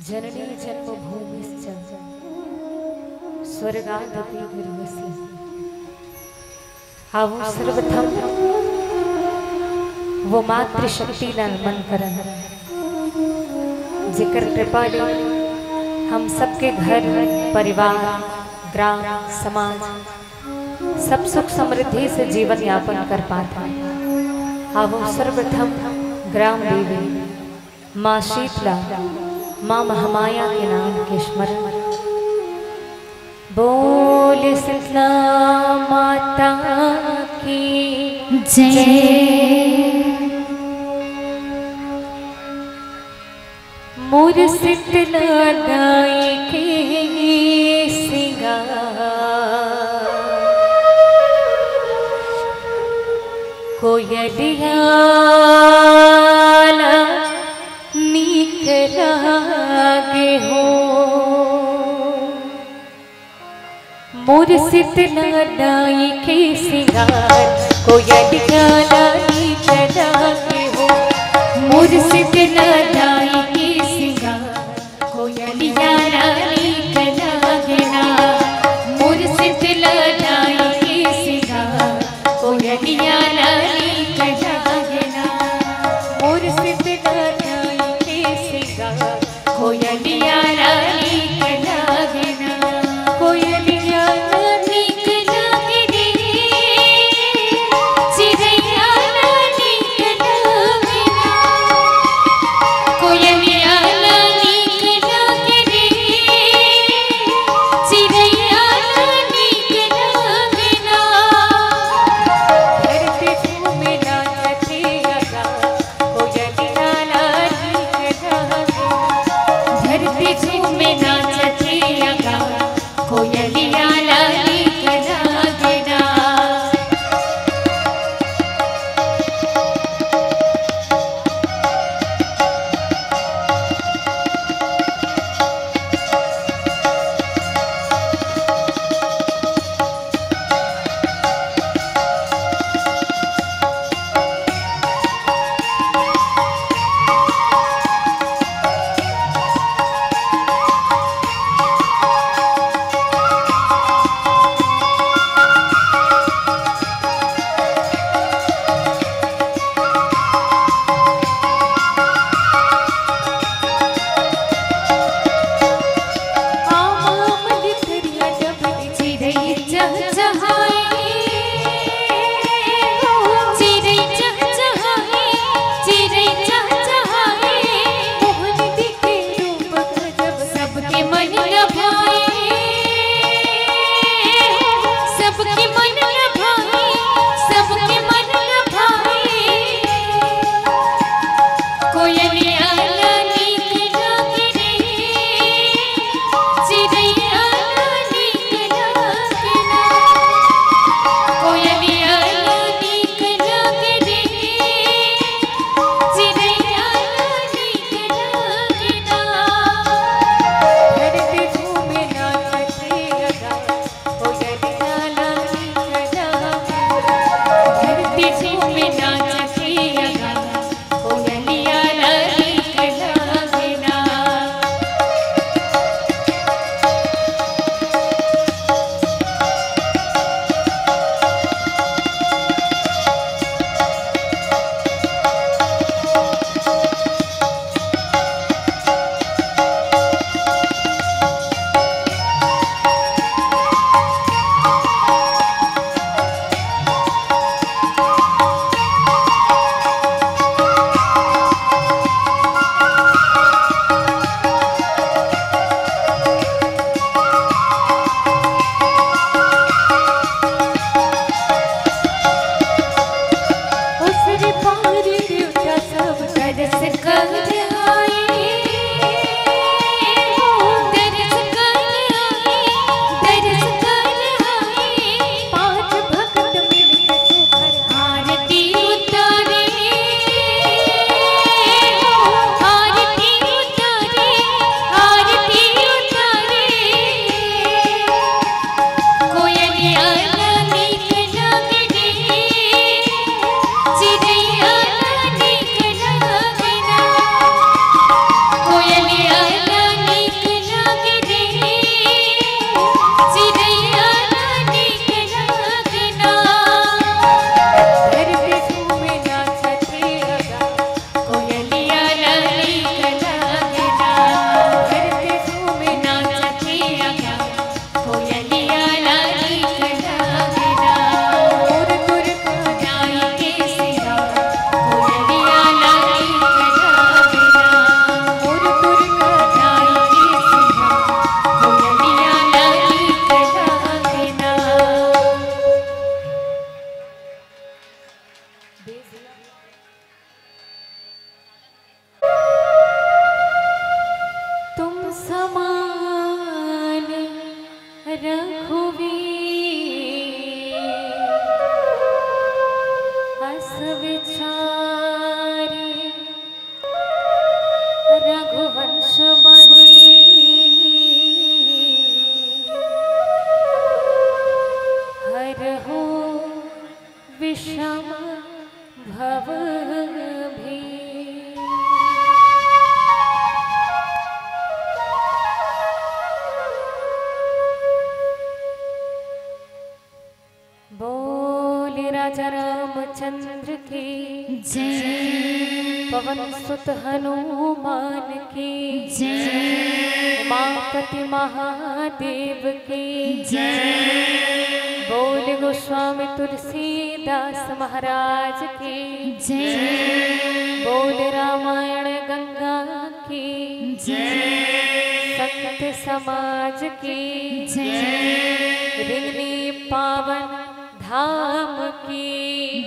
जननी जन्मभूमिश्च स्वर्गादपि गरीयसी। आवो सर्वप्रथम वो मातृशक्ति ला नमन करन, जिकर कृपा ले हम सबके घर परिवार ग्राम समाज सब सुख समृद्धि से जीवन यापन कर पाता। आवो सर्वप्रथम ग्राम देवी माँ शीतला माँ महामाया के नाम के स्मरण। बोल शीतला माता की जय। मोर शीतला दाई के सिंगार, कोयलिया नीक लागे हो। मोर शीतला दाई के सिंगार, कोयलिया नीक लागे हो। मोर शीतला दाई के सिंगार, कोयलिया नीक लागे ना। मोर शीतला दाई के सिंगार, कोयलिया नीक लागे ना। मोर शीतला कोयलिया नीक लागे ना। कोयलिया नीक लागे रे, चिड़ैया नीक लागे ना। कोयलिया नीक लागे रे, चिड़ैया नीक लागे ना। धरती झूमे नाचते अगा, कोयलिया नीक लागे। धरती झूमे नाच समान रघुवीर अस विचारे रघुवंश बड़ी हरहु विषम भव भी। बोले राजा रामचंद्र की जय, पवन सुत हनुमान की जय, उमापति महादेव की जय। बोले गोस्वामी तुलसीदास महाराज की जय। बोले रामायण गंगा की जय, संत समाज की जय, रिंगनी पावन धाम की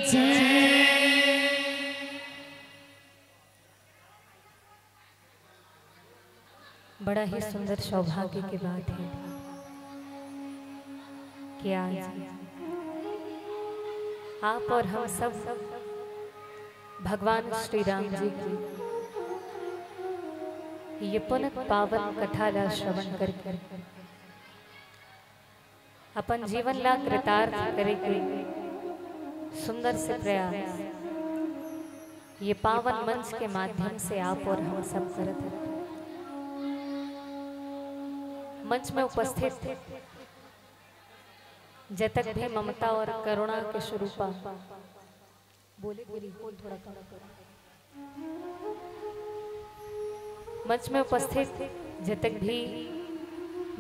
जय। बड़ा ही सुंदर सौभाग्य की बात है कि आज आप और हम सब भगवान श्री राम जी की ये पुनः पावन कथा ला श्रवण करके अपन जीवन ला कृतार्थ करे के सुंदर से प्रयास ये पावन मंच के माध्यम से आप और हम सब करते हैं। मंच में उपस्थित जतक भी ममता और करुणा के स्वरूपा बोले थोड़ा कम करो। मंच में उपस्थित जतक भी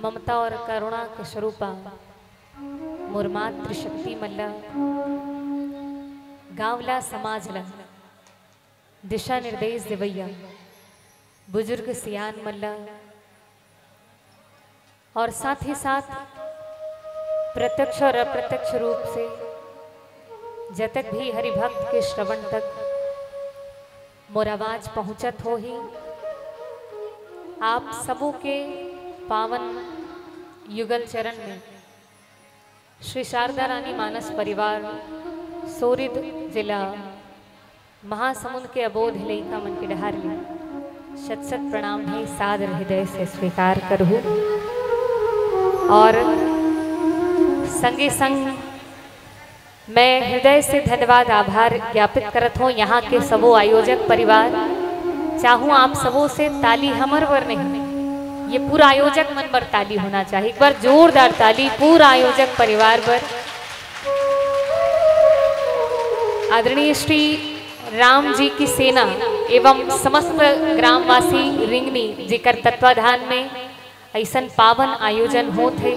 ममता और करुणा के स्वरूपा मुरमात्र शक्ति मल्ला गांवला समाजला दिशा निर्देश देवैया बुजुर्ग सियान मल्ला और साथ ही साथ प्रत्यक्ष और अप्रत्यक्ष रूप से जतक भी हरिभक्त के श्रवण तक मोर आवाज पहुंचत हो ही आप सबों के पावन युगल चरण में श्री शारदा रानी मानस परिवार सोरिद जिला महासमुंद के अबोध लेखा मन के डहार में शत शत प्रणाम ही सादर हृदय से स्वीकार करूँ और संगे संग मैं हृदय से धन्यवाद आभार ज्ञापित करत हूँ यहाँ के सबो आयोजक परिवार। चाहूँ आप सबों से ताली हमर वर नहीं, ये पूरा आयोजक मन पर ताली होना चाहिए। एक बार जोरदार ताली पूरा आयोजक परिवार पर। आदरणीय श्री राम जी की सेना एवं समस्त ग्रामवासी रिंगनी जिकर तत्वाधान में ऐसन पावन आयोजन हो थे।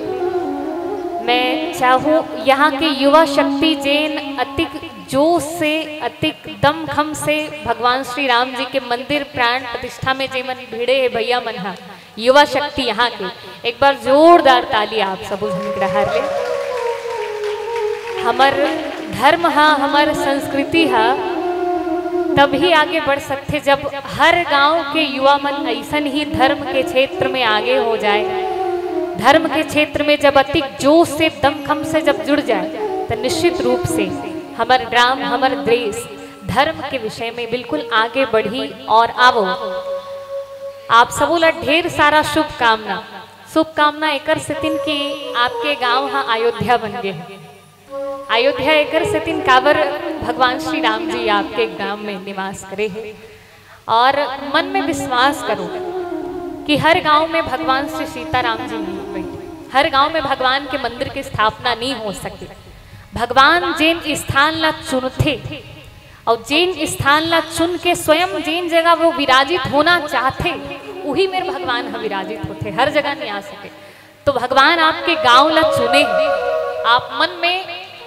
मैं चाहूँ यहाँ के युवा शक्ति जैन अतिक जोश से अतिक दमखम से भगवान श्री राम जी के मंदिर प्राण प्रतिष्ठा में जेमन भिड़े है भैया मनहा युवा शक्ति यहाँ के एक बार जोरदार ताली आप सब रहा ले। हमर धर्म हा हमर संस्कृति हा तभी आगे बढ़ सकते जब हर गांव के युवा मन ऐसन ही धर्म के क्षेत्र में आगे हो जाए। धर्म के क्षेत्र में जब अति जोश से दमखम से जब जुड़ जाए तो निश्चित रूप से हमार ग्राम हमार देश धर्म के विषय में बिल्कुल आगे बढ़ी। और आवो आप सबों ला ढेर सारा शुभकामना एकर सतिन की आपके गांव हाँ अयोध्या बन गए। अयोध्या एकर सतिन काबर भगवान श्री राम जी आपके गांव में निवास करे हैं। और मन में विश्वास करो कि हर गांव में भगवान श्री सीताराम जी नहीं बैठे, हर गांव में भगवान के मंदिर की स्थापना नहीं हो सकती। भगवान जिन स्थान ला चुनते और जिन स्थान ला चुन के स्वयं जिन जगह वो विराजित होना चाहते वही मेरे भगवान हम विराजित होते, हर जगह नहीं आ सके। तो भगवान आपके गांव ला चुने, आप मन में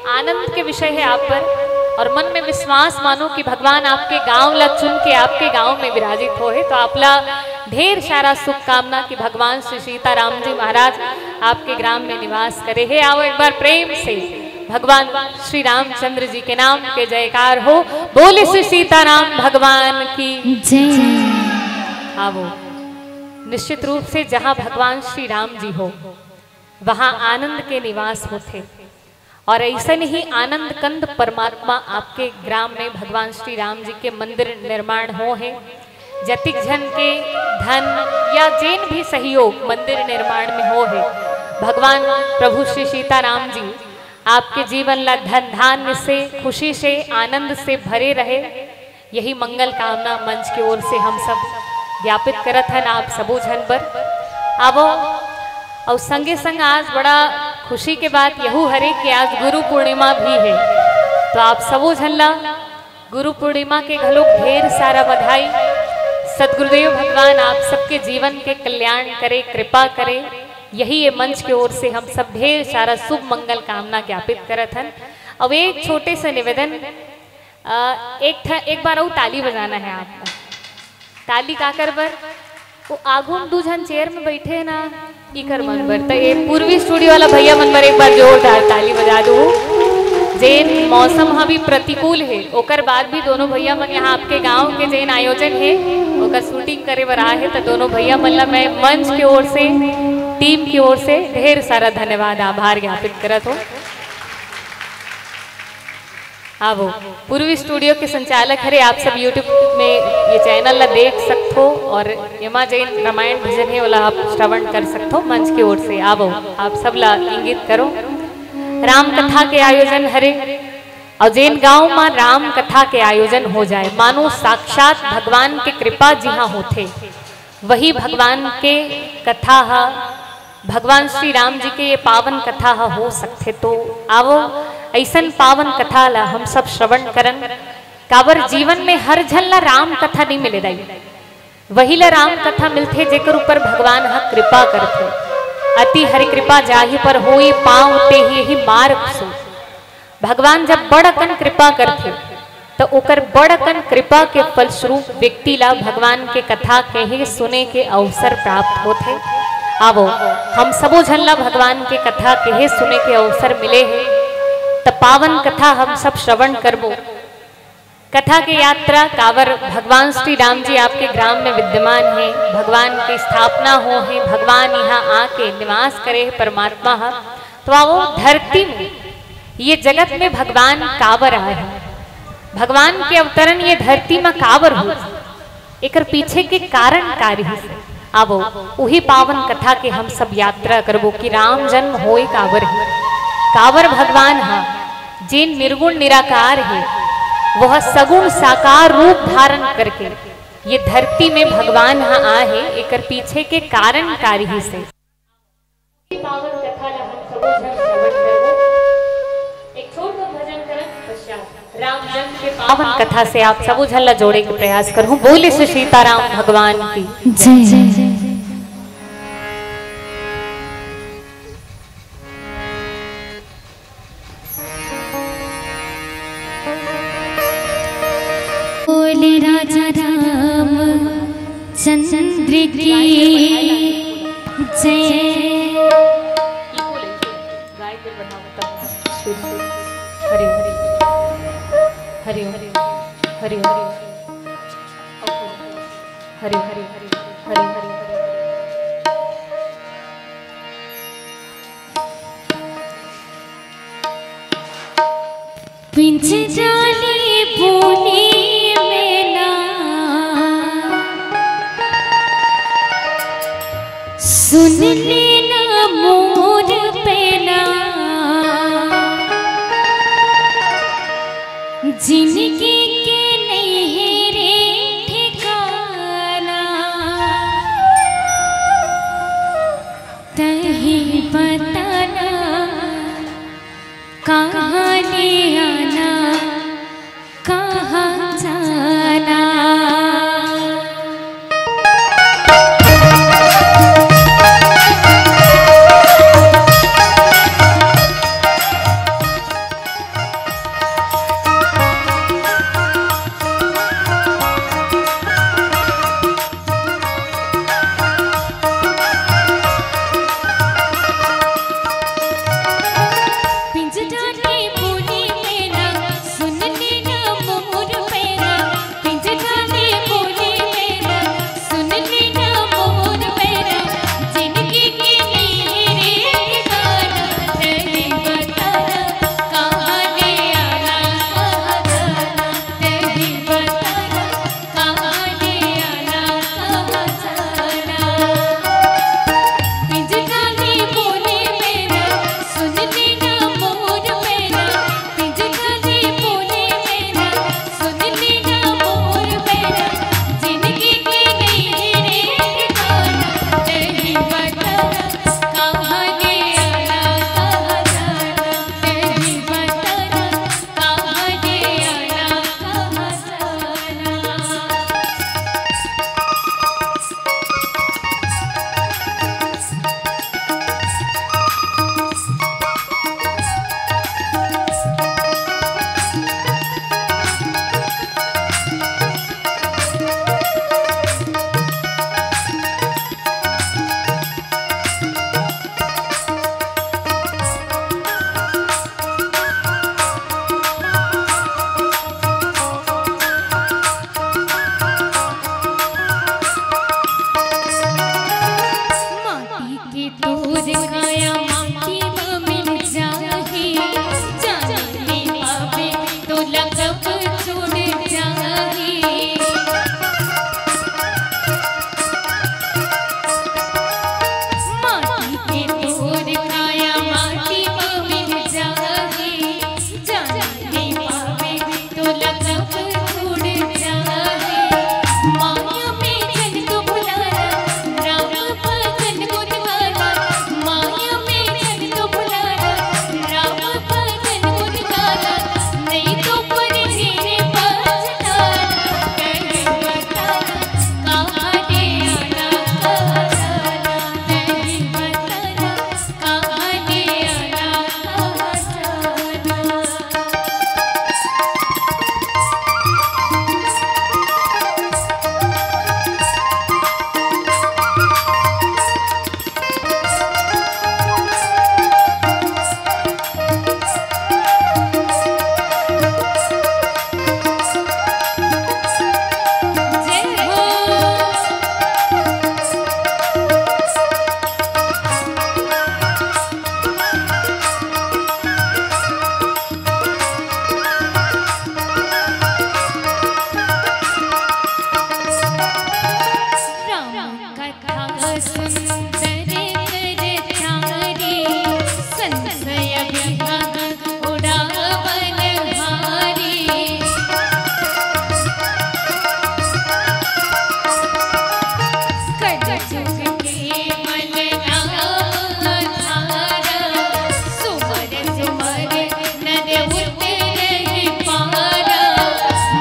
आनंद के विषय है आप पर और मन में विश्वास मानो कि भगवान आपके गांव ला चुन के आपके गांव में विराजित हो है। तो आपला ढेर सारा शुभकामना कि भगवान श्री सीताराम जी महाराज आपके ग्राम में निवास करे है। आओ एक बार प्रेम से भगवान श्री रामचंद्र जी के नाम के जयकार हो। बोले श्री सीताराम भगवान की जय। आवो निश्चित रूप से जहाँ भगवान श्री राम जी हो वहाँ आनंद के निवास होते, और ऐसे ही आनंद कंद परमात्मा आपके ग्राम में भगवान श्री राम जी के मंदिर निर्माण हो है। जतिक जन के धन या जैन भी सहयोग मंदिर निर्माण में हो है। भगवान प्रभु श्री सीताराम जी आपके जीवन ला धन धान्य से, खुशी से, आनंद से भरे रहे, यही मंगल कामना मंच की ओर से हम सब ज्ञापित करत हैं आप सबो झन पर। अब और संगे संग आज बड़ा खुशी के बात यहू हरे कि आज गुरु पूर्णिमा भी है, तो आप सबो झन ला गुरु पूर्णिमा के घलोक ढेर सारा बधाई। सदगुरुदेव भगवान आप सबके जीवन के कल्याण करे, कृपा करे, यही ये मंच की ओर से हम सब ढेर सारा शुभ मंगल कामना ज्ञापित करत हन। अब एक छोटे से निवेदन, एक बार और ताली बजाना है आपको। ताली का कर बर वो आगू में दू जन चेयर में बैठे ना, इकर मन बर तो ये पूर्वी स्टूडियो वाला भैया मन बर एक बार जोरदार ताली बजा दो। जैन मौसम हाँ भी प्रतिकूल है, ओकर बाद भी दोनों भैया मन यहाँ आपके गांव के जैन आयोजन है ओकर शूटिंग करे बर आए है, तो दोनों भैया मन ला मैं मंच की ओर से, टीम की ओर से ढेर सारा धन्यवाद, आभार ज्ञापित करत हो। हाँ वो पूर्वी स्टूडियो के संचालक हरे, आप सब यूट्यूब में ये चैनल ला देख सकते हो, और यमा जैन रामायण भजन है वाला आप श्रवण कर सकते हो मंच की ओर से। आवो आप सब ला इंगित करो, राम कथा के आयोजन हरे, और जैन गांव में राम कथा के आयोजन हो जाए, मानो साक्षात भगवान के कृपा जी हाँ होते, वही भगवान के कथा हा, भगवान श्री राम जी के ये पावन कथा हा हो सकते। तो आवो ऐसन पावन कथा ला हम सब श्रवण करन, काबर जीवन में हर झन ला राम कथा नहीं मिले दाई, वही ला राम कथा मिलते जेकर ऊपर भगवान हा कृपा करते। अति हरि कृपा जाहि पर होई, पाँव ते ही मार्ग सो। भगवान जब बड़कन कृपा करते तो ओकर बड़कन कृपा के फलस्वरूप व्यक्ति ला भगवान के कथा कहे सुने के अवसर प्राप्त होते। आवो हम सबो झन ला भगवान के कथा कहे सुने के अवसर मिले हैं, तो पावन कथा हम सब श्रवण करबो। कथा के यात्रा कावर भगवान श्री राम जी आपके ग्राम में विद्यमान है, भगवान की स्थापना हो है, भगवान यहाँ आके निवास करे है परमात्मा हा। तो आओ धरती में ये जगत में भगवान कावर आए हैं, भगवान के अवतरण ये धरती में कावर हो, एक पीछे के कारण कार्य है। आवो वही पावन कथा के हम सब यात्रा करबो कि राम जन्म होए कावर है, कावर भगवान हा जिन निर्गुण निराकार है, वह सगुण साकार रूप धारण करके ये धरती में भगवान हाँ आए, एक पीछे के कारण कार्य से पावन कथा ला हम सबो झन श्रवण करबो। एक छोटा भजन करन पश्चात राम जन्म के पावन कथा से आप सबो झन ला जोड़े के प्रयास करहूं। बोले श्री सीताराम भगवान की जय। बोले राजा राम चंद्र की जय। हरि हरि हरि हरि हरि हरि हरि हरि पिंच जाली बोली में ना सुन लेना मोर पेना, जिंदगी के नहीं रे ठिकाना, तही बताना कहाँ ले आना कहाँ जाना। पिंजरा के खाया माटी में मिल जाए जाने पावे तो लगब छोड़ जाए माटी के तोर खाया माटी में मिल जाए जाने पावे तो लगब छोड़ जाए माया में जन को बुलाना राम भजन को दिवाना माया में जन को बुलाना राम भजन को दिवाना नहीं तो पर जीने पछताना कहीं बताना कहाँ ले आना कहीं बताना कहाँ ले आना जय हो राम कथा सुंदर कर चारे संशय विहग उड़ावन हारी कजजुग के मन राम धारा सुमर सुमर नर उतरहि पारा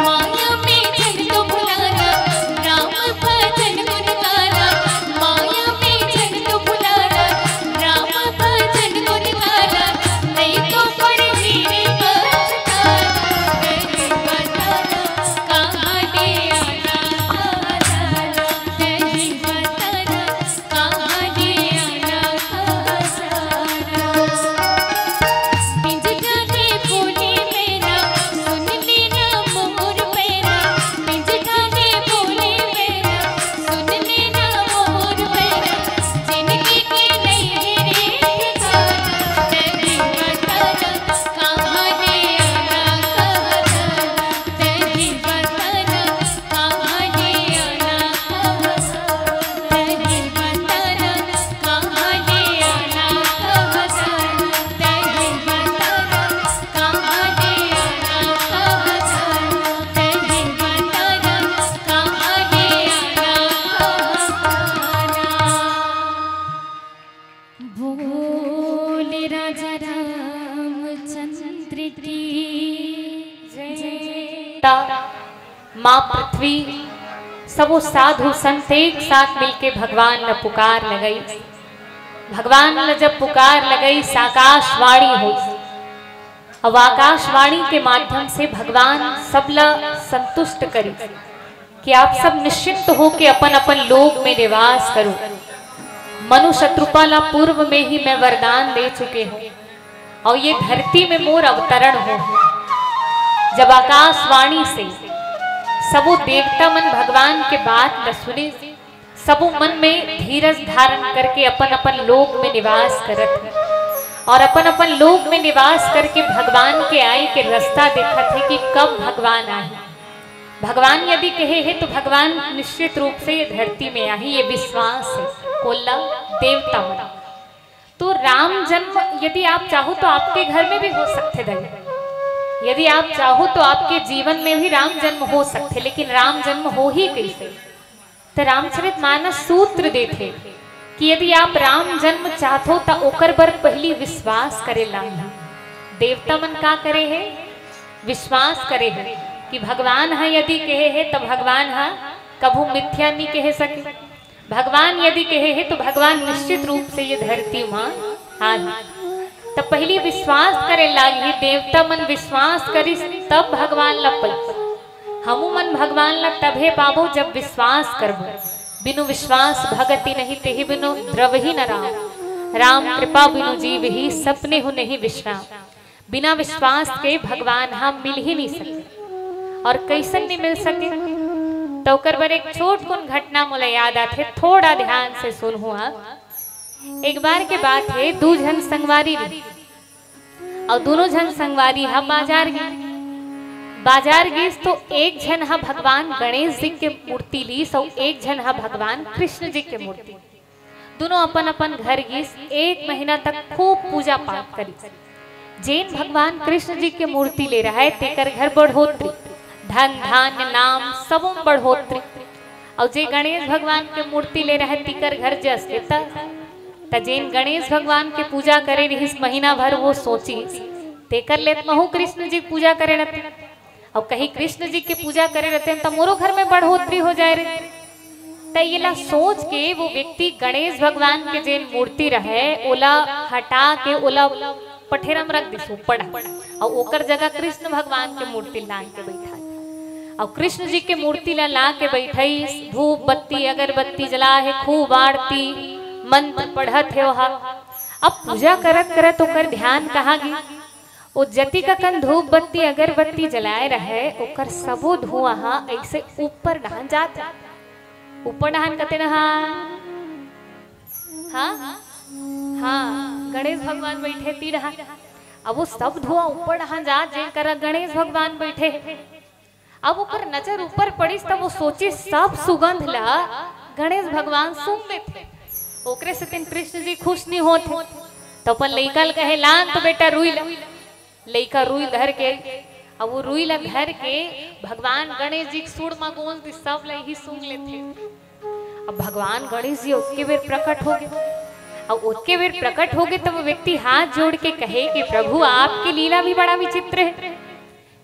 माया में जन को बुलाना राम भजन को दिवाना माया में जन को बुलाना राम भजन को दिवाना नहीं तो पर जीने पछताना कहीं बताना कहाँ ले आना कहीं बताना कहाँ ले आना पिंज जाने बोले मेरा सुन लेना मोर पैरा पिंज जाने बोले मेरा सुन लेना मोर पैरा जिंदगी के नहीं रे ठिकाना नहीं बताना कहाँ ले आना नहीं बताना कहाँ ले आना नहीं बताना कहाँ ले आना नहीं बताना कहाँ ले आना बोले राजा रामचंद्र की जय। माँ पृथ्वी सबो साधु संत एक साथ मिलके भगवान न पुकार लगई। भगवान न जब पुकार लगई साकाशवाणी हो। अब आकाशवाणी के माध्यम से भगवान सबला संतुष्ट करी कि आप सब निश्चिंत हो के अपन अपन लोक में निवास करो। मनु शत्रुपाला पूर्व में ही मैं वरदान दे चुके हूँ और ये धरती में मोर अवतरण हो। जब आकाशवाणी से सबो देवता मन भगवान के बात न सुने सबो मन में धीरज धारण करके अपन अपन लोक में निवास करत है और अपन अपन लोक में निवास करके भगवान के आए के रास्ता देखत है कि कब भगवान आए। भगवान यदि कहे है तो भगवान निश्चित रूप से ये धरती में आए, ये विश्वास है कोल्ला देवता मन। तो राम जन्म यदि आप चाहो तो आपके घर में भी हो सकते थे, यदि आप चाहो तो आपके जीवन में भी राम जन्म हो सकते, लेकिन राम जन्म हो ही कैसे। तो रामचरितमानस सूत्र देते कि यदि आप राम जन्म चाहते हो तो ओकर बर पहली विश्वास करे ला। देवता मन का करे है, विश्वास करे है कि भगवान है यदि कहे है तो भगवान है कभू मिथ्या नहीं कह सके। भगवान यदि कहे है तो भगवान निश्चित रूप से ये धरती मां हाँ। तब पहली विश्वास करे लागी, देवता मन विश्वास करी तब भगवान ला पई। हमू मन भगवान ला तभे पाबो जब विश्वास करबो। बिनु विश्वास भगति नहीं तेहि बिनु द्रव ही न राम। राम कृपा बिनु जीव ही सपने हो नहीं विश्राम। बिना विश्वास के भगवान हम मिल ही नहीं सकते। और कैसन नहीं मिल सके तो कर बर एक छोट कुन घटना मोला याद आथे, थोड़ा ध्यान से सुन हुआ। एक बार के बात है, दू झन संगवारी रही और दोनों झन संगवारी हा बाजार गीस तो एक झन हा भगवान गणेश जी के मूर्ति लीस और एक झन हा भगवान कृष्ण जी के मूर्ति। दोनों अपन अपन घर गीस, एक महीना तक खूब पूजा पाठ करी। जैन भगवान कृष्ण जी के मूर्ति ले रहा है तेकर घर बढ़ोतरी, धन धान्य नाम सब बढ़ोतरी। और जे गणेश भगवान के मूर्ति ले रहा है तीकर घर जैसे जैन गणेश भगवान के पूजा करे रही महीना भर वो सोची तेकर लेत महू कृष्ण जी पूजा करे रहते और कहीं कृष्ण जी की पूजा करे रहते तो मोरो घर में बढ़ोतरी हो जाए रहे। तो ये ला सोच के वो व्यक्ति गणेश भगवान के जैन मूर्ति रहे ओला हटा के ओला पठेरम रख दिसो पड़ा और ओकर जगह कृष्ण भगवान के मूर्ति ला के बैठा और कृष्ण जी के मूर्ति ला के बैठाई, धूप बत्ती अगरबत्ती जला है, खूब आरती मंत्र पढ़त है वहा। अब पूजा करत करत ओकर ध्यान कहाँ गई, वो जति का कन धूप बत्ती अगरबत्ती जलाए रहे ओकर सबो धुआं ऐसे ऊपर डहान जात, ऊपर डहान कते न हाँ गणेश भगवान बैठे ती रहा। अब वो सब धुआं ऊपर डहान जात जे कर गणेश भगवान बैठे। अब ऊपर नजर ऊपर पड़ी तब वो सोची सब सुगंध ला गणेश भगवान सूंघ लेते, ओकरे से तीन कृष्ण जी खुश नहीं होते। तो अपन लइका कहे लान तो बेटा रुई ला, लइका रुई धर के अब वो रुई ला धर के भगवान गणेश जी सूड़ में गोंद दी सब लही सूंघ लेते। अब भगवान गणेश जी उसके बेर प्रकट हो गए और उसके बेर प्रकट हो गए तब वो व्यक्ति हाथ जोड़ के कहे कि प्रभु आपकी लीला भी बड़ा विचित्र है,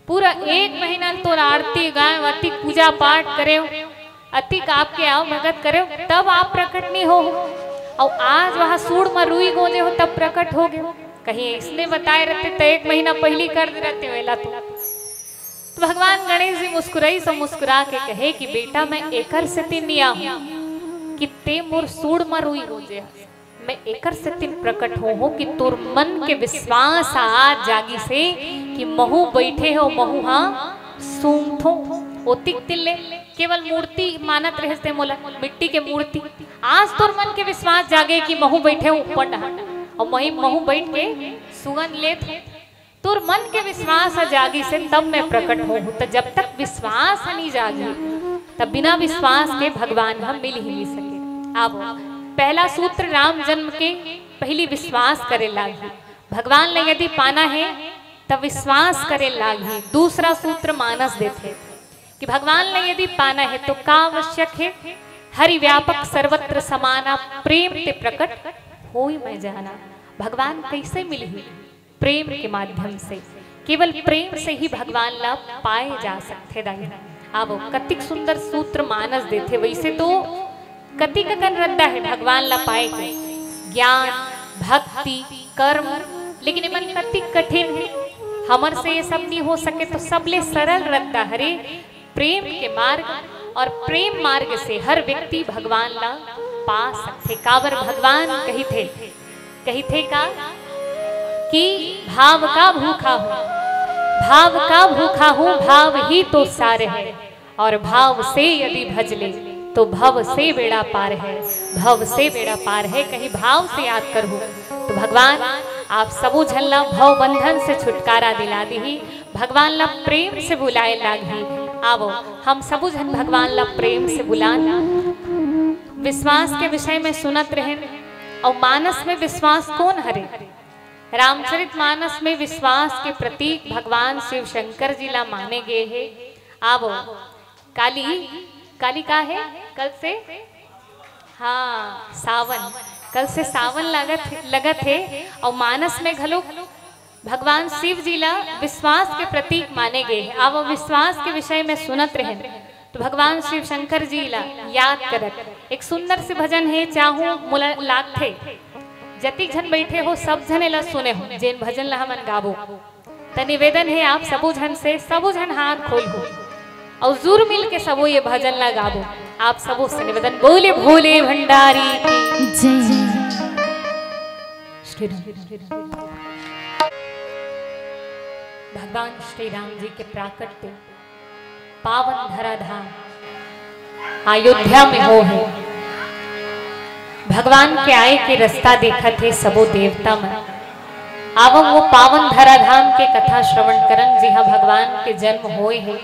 पूरा एक महीना तो आरती गाय अति पूजा पाठ करे अति आपके आओ भगत करे तब आप प्रकट नहीं हो और आज वहां सूड़ में रुई गोजे हो तब प्रकट हो गए। कहीं इसने बताए रहते तो एक महीना पहले कर दे रहते वेला तो भगवान गणेश जी मुस्कुराई सो मुस्कुरा के कहे कि बेटा मैं एकर से तीन नहीं आहूं कि ते मोर सूड़ में रुई गोजे, मैं एकर से तीन प्रकट हो कि तोर मन के विश्वास आज जागी से कि महू बैठे हो महू हाँ सूंघो ओतिक तिल्ले केवल मूर्ति मानत रहते मोला मिट्टी के मूर्ति। आज तोर मन के विश्वास जागे कि महू बैठे ऊपर डहान और मही महू बैठ के सुगंध लेत तोर मन के विश्वास जागी से तब मैं प्रकट हो। तो जब तक विश्वास नहीं जागी तब बिना विश्वास के भगवान हम मिल ही नहीं सके। अब पहला सूत्र राम जन्म के पहली विश्वास करे लागी, भगवान ने यदि पाना है तब विश्वास करे लागी। दूसरा सूत्र मानस देते कि भगवान ने यदि पाना है तो का आवश्यक है, हरि व्यापक सर्वत्र समाना प्रेम ते प्रकट होई मैं जाना। भगवान कैसे मिली, प्रेम के माध्यम से, केवल प्रेम से ही भगवान ला पाए जा सकते दाई। अब कतिक सुंदर सूत्र मानस देते, वैसे तो कति का कन रद्दा है भगवान ला पाए के ज्ञान भक्ति कर्म, लेकिन मन कति कठिन है हमर से ये सब नहीं हो सके तो सबले सरल रद्दा हरे प्रेम के मार्ग और प्रेम मार्ग से हर व्यक्ति भगवान ला पा सकते। कावर भगवान कही थे का कि भाव का भूखा हूँ, भाव का भूखा हूँ, भाव ही तो सार है और भाव से यदि भज ले तो भव से बेड़ा पार है, भव से बेड़ा पार है। कहीं भाव से याद करो तो भगवान आप सबो झल्ला भव बंधन से छुटकारा दिला दी, भगवान ला प्रेम से बुलाए लागी। आवो हम सबो झन भगवान ला प्रेम से बुलाना। विश्वास के विषय में सुनत रहे और मानस में विश्वास कौन हरे, रामचरित मानस में विश्वास के प्रतीक भगवान शिव शंकर जी ला माने गए हैं। आवो काली का है कल से, हाँ सावन, कल से सावन लगत है और मानस में घलो भगवान शिव जी ला विश्वास के प्रतीक माने गए। अब विश्वास के विषय में सुनत रहे तो भगवान शिव शंकर जी ला याद करत एक सुंदर से भजन है, चाहूं मुला लागथे जति जन बैठे हो सब जने ला सुने हो जेन भजन ला हमन गाबो। त निवेदन है आप सबो जन से, सबो जन हाथ खोल हो और जुर मिल के सबो ये भजन ला गाबो। आप सबो से निवेदन, बोले भोले भंडारी जय। भगवान श्री राम जी के प्राकट्य पावन धराधाम अयोध्या में हो है। भगवान के आए के रास्ता देखा थे सबो देवता मन। आवो वो पावन धराधाम के कथा श्रवण करन जी हाँ भगवान के जन्म होए हैं।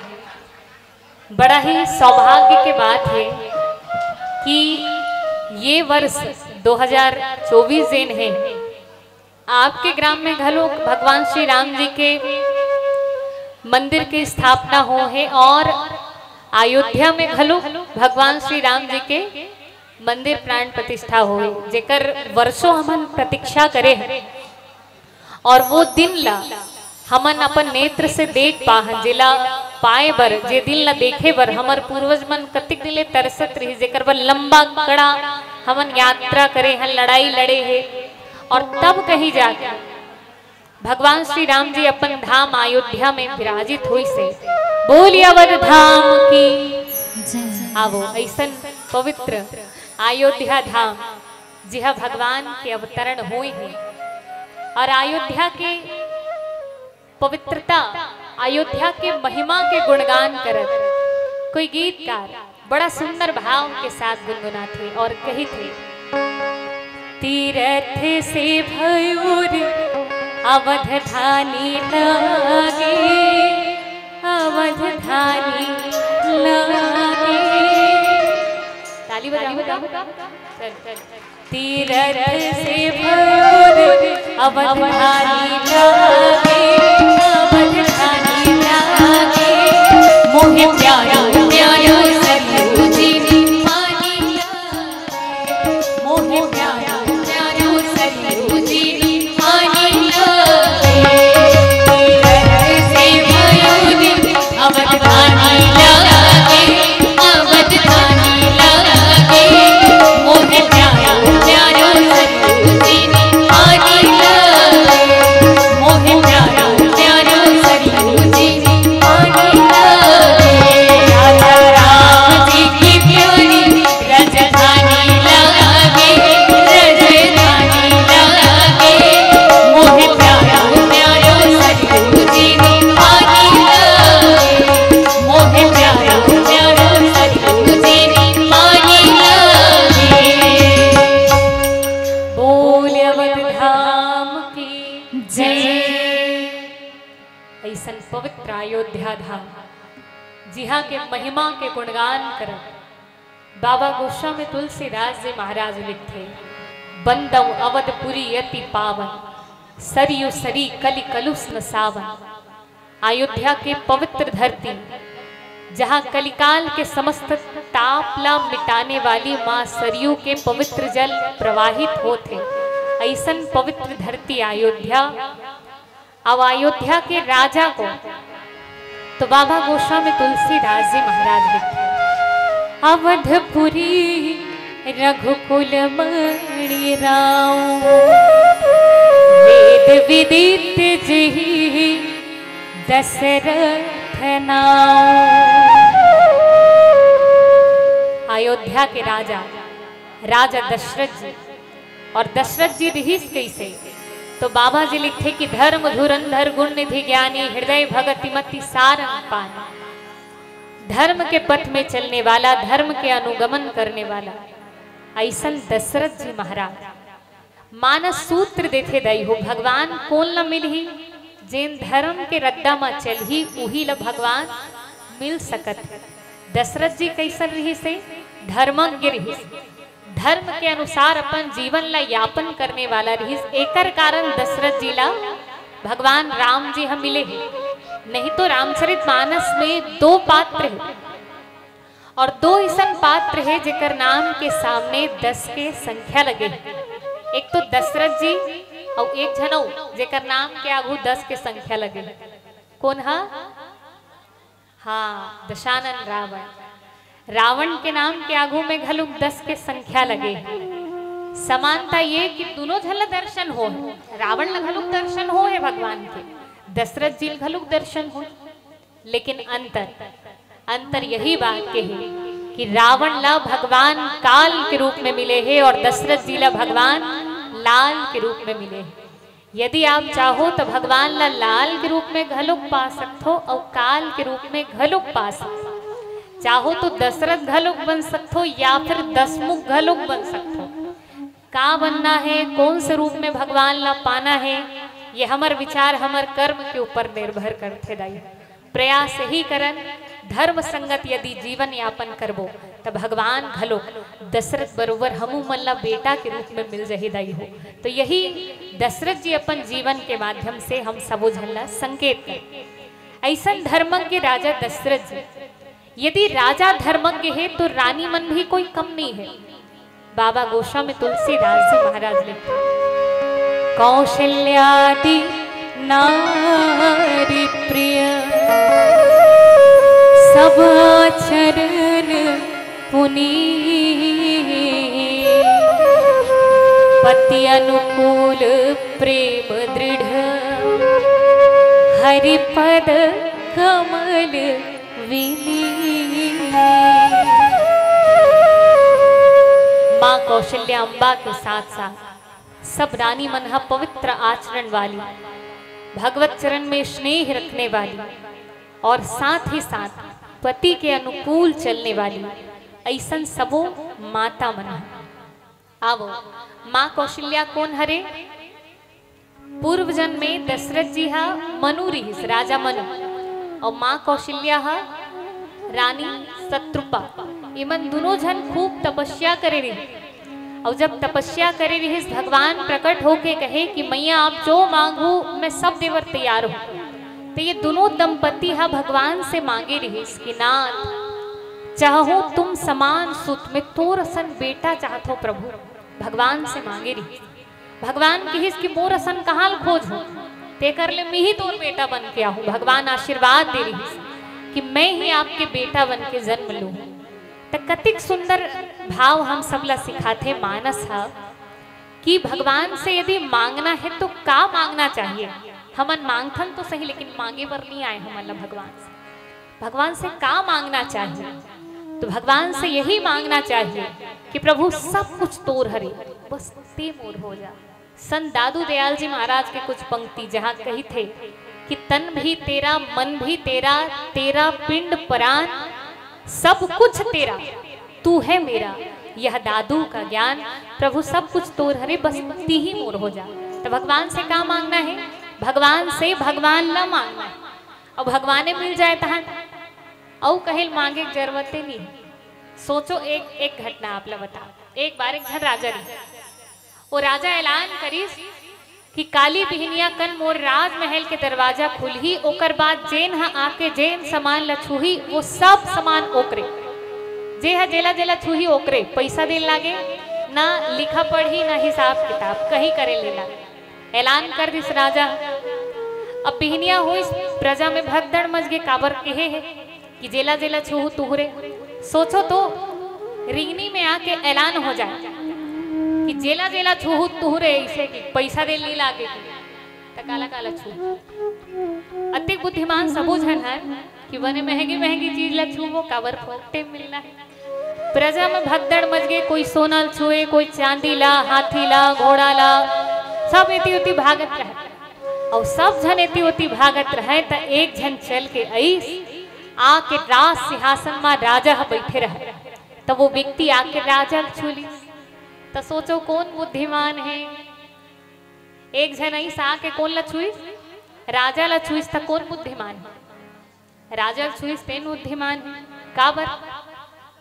बड़ा ही सौभाग्य के बात है कि ये वर्ष 2024 दिन है। आपके ग्राम में घलो भगवान श्री राम जी के मंदिर की स्थापना हो है और अयोध्या में घलो भगवान श्री राम जी के मंदिर प्राण प्रतिष्ठा हो, जेकर वर्षों हमन प्रतीक्षा करे हैं और वो दिन ला हमन अपन नेत्र से देख पाहन, जिला पाए बर जे दिन ला देखे बर हमर पूर्वज मन कतिक दिले तरसत रही, जेकर बर लंबा कड़ा हमन यात्रा करे हैं, लड़ाई लड़े हैं और तब कहीं जाके भगवान श्री राम जी अपन धाम अयोध्या में विराजित हुई से। बोलिए अवध धाम की। आवो ऐसन पवित्र अयोध्या धाम जिहा भगवान के अवतरण हुए हैं और अयोध्या के पवित्रता, अयोध्या के महिमा के गुणगान करत कोई गीतकार बड़ा सुंदर भाव के साथ गुनगुनाते और कही थे, तीरथ से भयूर अवधधानी लागे, अवधधानी लागे। ताली बजाओ। तीरथ से भयूर अवधधानी लागे, अवधधानी लागे। मोहे प्यारो प्यारो सरयू जी पानी लागे, मोहे प्यारो प्यारो सरयू जी पानी लागे। तीरथ से भयूर अवधधानी लागे, अवधधानी लागे। मोहे प्यारो प्यारो सरयू जी पानी लागे, मोहे प्यारो प्यारो सरयू जी पानी लागे। राजा राम जी की प्यारी राजधानी लागे, राजधानी लागे। मोहे प्यारो प्यारो सरयू जी पानी लागे, मोहे प्यारो प्यारो सरयू जी पानी लागे। बोल अवध धाम की जय। ऐसन पवित्र अयोध्या धाम जिहा के महिमा के गुणगान कर बाबा गोस्वामी तुलसीदास जी महाराज लिखते, बंदव अवधपुरी अति पावन, सरयू सरी कलि कलुष न सावन। अयोध्या के पवित्र धरती जहाँ कलिकाल के समस्त तापला मिटाने वाली माँ सरयू के पवित्र जल प्रवाहित होते, ऐसन पवित्र धरती अयोध्या। अब अयोध्या के राजा को तो बाबा गोस्वामी तुलसीदास जी महाराज लिखते, अवधपुरी रघुकुल मणि राम, वेद विदित जही दशरथ नाम। अयोध्या के राजा दशरथ जी, और दशरथ जी रहीस कैसे, तो बाबा जी लिखते कि धर्म धुरंधर गुण निधि ज्ञानी, हृदय भगति मति सारंग पानी। धर्म के पथ में चलने वाला, धर्म के अनुगमन करने वाला ऐसन दशरथ जी महाराज मानस सूत्र देते दई हो, भगवान कौन न मिलही, जेन धर्म के रद्दा में चलही उही ल भगवान मिल सकत है। दशरथ जी कैसन रही से धर्मज्ञ रही, धर्म के अनुसार अपन जीवन ला यापन करने वाला रही। एकर कारण दशरथ जी ला भगवान राम जी हम मिले हैं। नहीं तो रामचरितमानस में 2 पात्र है और 2 ऐसन पात्र है जेकर नाम के सामने 10 के संख्या लगे। एक तो दशरथ जी और एक जनऊ जेकर नाम के आगू 10 के संख्या लगे। कौन हा? हाँ, दशानन रावण। रावण के नाम के आगू में घलुक 10 के संख्या लगे। समानता ये कि दोनों झल दर्शन हो, रावण ल घलुक दर्शन हो है भगवान के, दशरथ जी घलुक दर्शन हो, लेकिन अंतर यही बात के है कि रावण ला भगवान काल के रूप में मिले हैं और दशरथ जी ला भगवान लाल के रूप में मिले हैं। यदि आप चाहो तो भगवान ला लाल के रूप में घलुक पा सकते हो और काल के रूप में घलुक पा सकते हो। चाहो तो दशरथ घलुक बन सकते हो या फिर दशमुख घलुक बन सकते हो। का बनना है, कौन से रूप में भगवान ला पाना है, ये हमार विचार हमार कर्म के ऊपर निर्भर करते दाई। प्रयास ही करन धर्म संगत यदि जीवन यापन करबो तो भगवान घलो दशरथ बरोबर हमू मल्ला बेटा के रूप में मिल जही दाई हो। तो यही दशरथ जी अपन जीवन के माध्यम से हम सबो झल्ला संकेत कर। ऐसा धर्मज्ञ के राजा दशरथ जी, यदि राजा धर्मज्ञ है तो रानी मन भी कोई कम नहीं है। बाबा गोशा में तुलसीदास जी महाराज लिखते, कौशल्यादि नारी प्रिय सब चरण पुनीत, पति अनुकूल प्रेम दृढ़ हरिपद कमल विनीत। माँ कौशल्या अम्बा के साथ साथ सब रानी मनहा पवित्र आचरण वाली, भगवत चरण में स्नेह रखने वाली और साथ ही साथ पति के अनुकूल चलने वाली ऐसन सबो माता मना। आवो माँ कौशल्या कौन हरे? पूर्व जन्म में दशरथ जी हा मनु रहीस, राजा मनु, और माँ कौशल्या हा रानी शत्रुपा। इमन दोनों जन खूब तपस्या करे रही, और जब तपस्या करे रही भगवान प्रकट होके कहे कि मैया आप जो मांगो मैं सब देवर तैयार हूँ। तो ये दोनों दंपति हा भगवान से मांगे रही कि नाथ चाहो तुम समान सुत में तोर सन बेटा चाहतो प्रभु। भगवान से मांगे रही, भगवान कहिस कि मोर असन कहाँ खोज हो, ते कर ले मैं ही तोर बेटा बन के आहूँ। भगवान आशीर्वाद दे रही कि मैं ही आपके बेटा बन के जन्म लूँ। तो कतिक सुंदर भाव हम सब ला सिखाते मानस हा कि भगवान से यदि मांगना है तो का मांगना चाहिए। हमन मांगथन तो सही, लेकिन मांगे पर नहीं आए हमन भगवान से। भगवान से का मांगना चाहिए? तो भगवान से यही मांगना चाहिए कि प्रभु सब कुछ तोर हरे, बस ते मोर हो जा। संत दादू दयाल जी महाराज के कुछ पंक्ति जहाँ कही थे कि तन भी तेरा, मन भी तेरा, तेरा पिंड प्राण सब कुछ तेरा, तू है मेरा, यह दादू का ज्ञान। प्रभु सब कुछ तोर हरे, बस ती ही मोर हो जा। तो भगवान से क्या मांगना है? भगवान से भगवान ला मांगना है, और भगवाने मिल जाए तहां औ कहेल मांगे जरूरत नहीं। सोचो एक घटना आप ला बता। एक बार एक घर राजा रही, वो राजा ऐलान करीस कि काली बिहनिया कन मोर राजमहल के दरवाजा खुलही, ओकर बाद जेन हा आके जेन सामान ला छुही वो सब सामान ओकरे, जे हा जेला जेला छुही ओकरे। पैसा दे लागे ना, लिखा पढ़ी ना हिसाब किताब कहीं करे लेला। ऐलान कर दिस राजा। अब बिहनिया हो इस प्रजा में भगदड़ मच गे, काबर कहे है कि जेला जेला छुहू तुहरे। सोचो तो रिंगनी में आके ऐलान हो जाए कि जेला जेला छुहू तुहरे, इसे कि पैसा दे ली लागे तो काला काला छू। अति बुद्धिमान सबो झन है कि बने महंगी महंगी चीज ला छुबो, काबर फोटे मिलना है। प्रजा में भगदड़ मच गए, कोई सोना छुए, कोई चांदी ला, हाथी ला, घोड़ा ला, सब एती उती भागत रहे। और सब जन एती उती भागत रहे तो एक जन चल के आई आके राज सिंहासन में राजा बैठे रहे। तो वो व्यक्ति आके राजा छूली। तो सोचो कौन बुद्धिमान है? एक जन आई आके कौन ला छुई? राजा ला छुईस। तो कौन बुद्धिमान है? राजा छुईस तेन बुद्धिमान है। काबर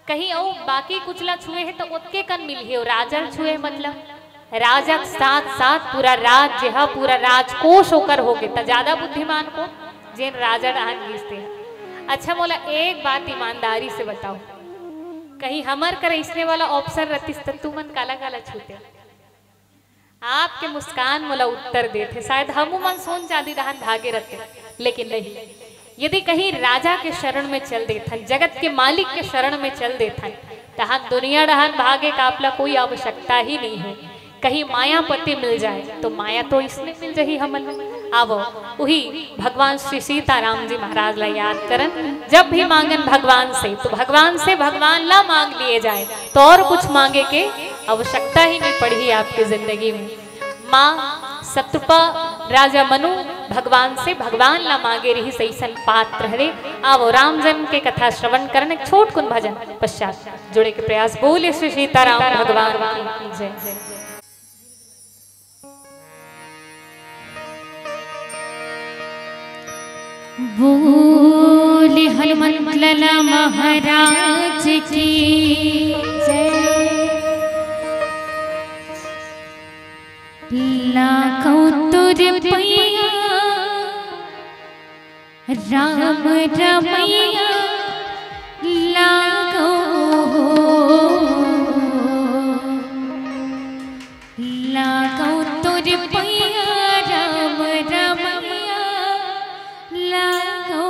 कहीं और बाकी कुछ ला छुए है तो उतके कन मिली है, राजा छुए मतलब राजा के साथ साथ पूरा राज्य है, पूरा राजकोष होकर हो गए। तो ज्यादा बुद्धिमान को जेन राजा डाहन घीसते हैं। अच्छा मोला एक बात ईमानदारी से बताओ, कहीं हमर कर इसने वाला ऑप्शन रतिस तो तुम मन काला काला छूते? आपके मुस्कान मोला उत्तर देते, शायद हम मन सोन चांदी डाहन भागे रहते, लेकिन नहीं। यदि कहीं राजा के शरण में चल देथन, जगत के मालिक के शरण में चल देथन, तहां दुनिया डहान भागे का आपला कोई आवश्यकता ही नहीं है। कहीं मायापति मिल जाए तो माया तो इसमें मिल जाही हमन। आवो वही भगवान श्री सीताराम जी महाराज ला याद करन, जब भी मांगन भगवान से तो भगवान से भगवान ला मांग लिए जाए, तो और कुछ मांगे के आवश्यकता ही नहीं पड़ी आपकी जिंदगी में। माँ शत्रुपा राजा मनु भगवान से भगवान ला मांगे रही सही सन पात्र हरे। आवो राम जन्म के कथा श्रवण करने छोट कुन भजन पश्चात जुड़े के प्रयास। बोले श्री सीताराम भगवान की जय। बोले हनुमत लाला महाराज की लाखों तुर पैया राम रमैया लागो लागो तुर पैया राम रमैया लागो।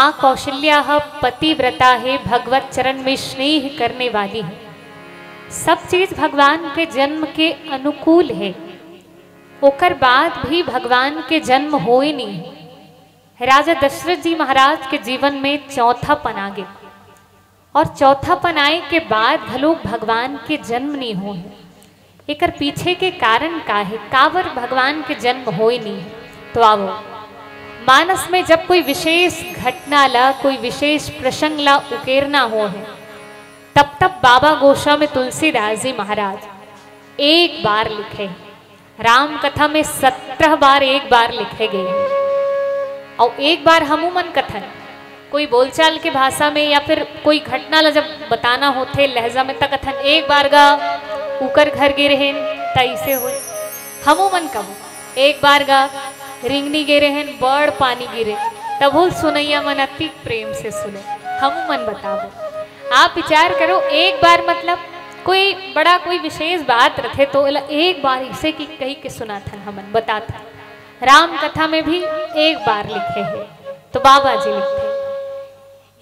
माँ कौशल्या पतिव्रता है, भगवत चरण में स्नेह करने वाली है। सब चीज भगवान के जन्म के अनुकूल है। ओकर बाद भी भगवान के जन्म होए नहीं। राजा दशरथ जी महाराज के जीवन में चौथापन आ गए और चौथापन आए के बाद भलो भगवान के जन्म नहीं हो। एकर पीछे के कारण का है, कावर भगवान के जन्म होए नहीं। तो आवो मानस में जब कोई विशेष घटना ला, कोई विशेष प्रसंग ला उकेरना हो है, तब तब बाबा गोस्वामी तुलसीदास जी महाराज एक बार लिखे। राम कथा में 17 बार एक बार लिखे गए और एक बार हमूमन कथन कोई बोलचाल के भाषा में या फिर कोई घटना ला जब बताना होते लहजा में, तक कथन एक बार गा उकर घर गिरे हैं तैसे हो। हमूमन कब एक बार गा रिंगनी गिरे हैं बड़ पानी गिरे, तब सुनैया मन अति प्रेम से सुने। हमूमन बताओ, आप विचार करो एक बार मतलब कोई बड़ा कोई विशेष बात रखे तो एक बार इसे की कही के सुना था हमन बता था। राम कथा में भी एक बार लिखे हैं। तो बाबा जी लिखते,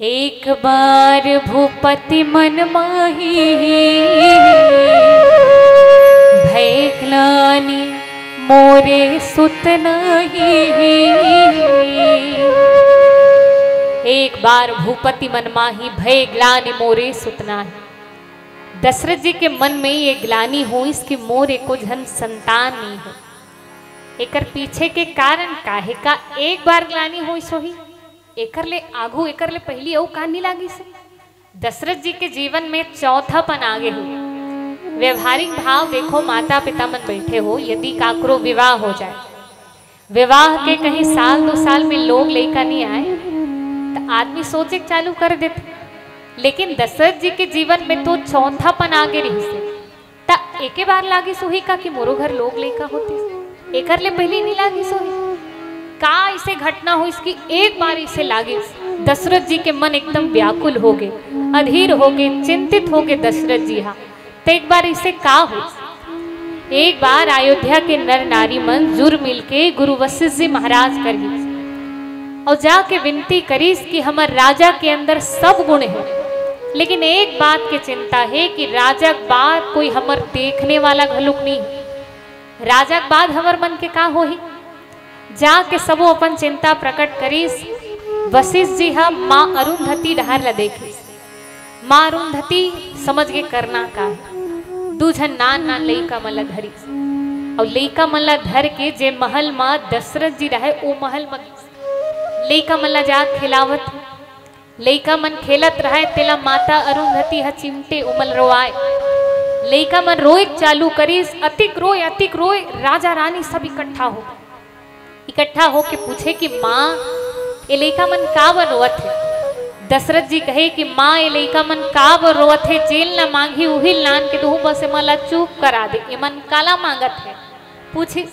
एक बार भूपति मन माही भय ग्लानि मोरे सुत नहीं। एक बार भूपति मन माही भय ग्लानि मोरे सुत नाही। दशरथ जी के मन में ये ग्लानि हो इसकी मोर एको जन संतान नहीं हो। एकर पीछे के कारण काहे का एक बार ग्लानि हो सोही, एकर ले आगू एकर ले पहली औ कहानी लागी से। दशरथ जी के जीवन में चौथापन आगे हो। व्यवहारिक भाव देखो, माता पिता मन बैठे हो, यदि काकरो विवाह हो जाए, विवाह के कहीं साल 2 साल में लोग लड़का नहीं आए तो आदमी सोचे चालू कर देते। लेकिन दशरथ जी के जीवन में तो चौथापन आगे रही से ता एके बार लागी सोही का कि मोरो घर लोग लड़का होती, एकर ले पहले नहीं लागी सोही का इसे घटना हो इसकी एक बार इसे लागे। दशरथ जी के मन एकदम व्याकुल हो गए, अधीर हो गए, चिंतित हो गए दशरथ जी। हाँ तो एक बार इसे का हो, एक बार अयोध्या के नर नारी मन जुर मिलके गुरु वशिष्ठ जी महाराज कर गई और जाके विनती करीस कि हमार राजा के अंदर सब गुण है, लेकिन एक बात की चिंता है कि राजा के बाद कोई हमर देखने वाला घलुक नहीं। राजा के बाद हमर मन के का हो ही, जाके सबो अपन चिंता प्रकट करीस। वशिष्ठ जी हा माँ अरुंधति डहर ला देखी। माँ अरुंधति समझ के करना का है, दूझन नान नान लइका मन ला धरी और लइका मन ला धर के जे महल माँ दशरथ जी रहे ओ महल में लइका मन ला जा खिलावत। लइका मन खेलत रहे तेला माता अरुंधति हा चिमटे उमल रोआए। लइका मन रोए चालू करीस, अतिक रोए राजा रानी सब इकट्ठा हो के पूछे कि माँ ये लइका मन का बर रोवत है। दशरथ जी कहे कि माँ ये लइका मन का बर रोवत है, जेल ना मांगी उहिल नान के दो बस मला चुप करा दे, ये मन काला मांगत है पूछी।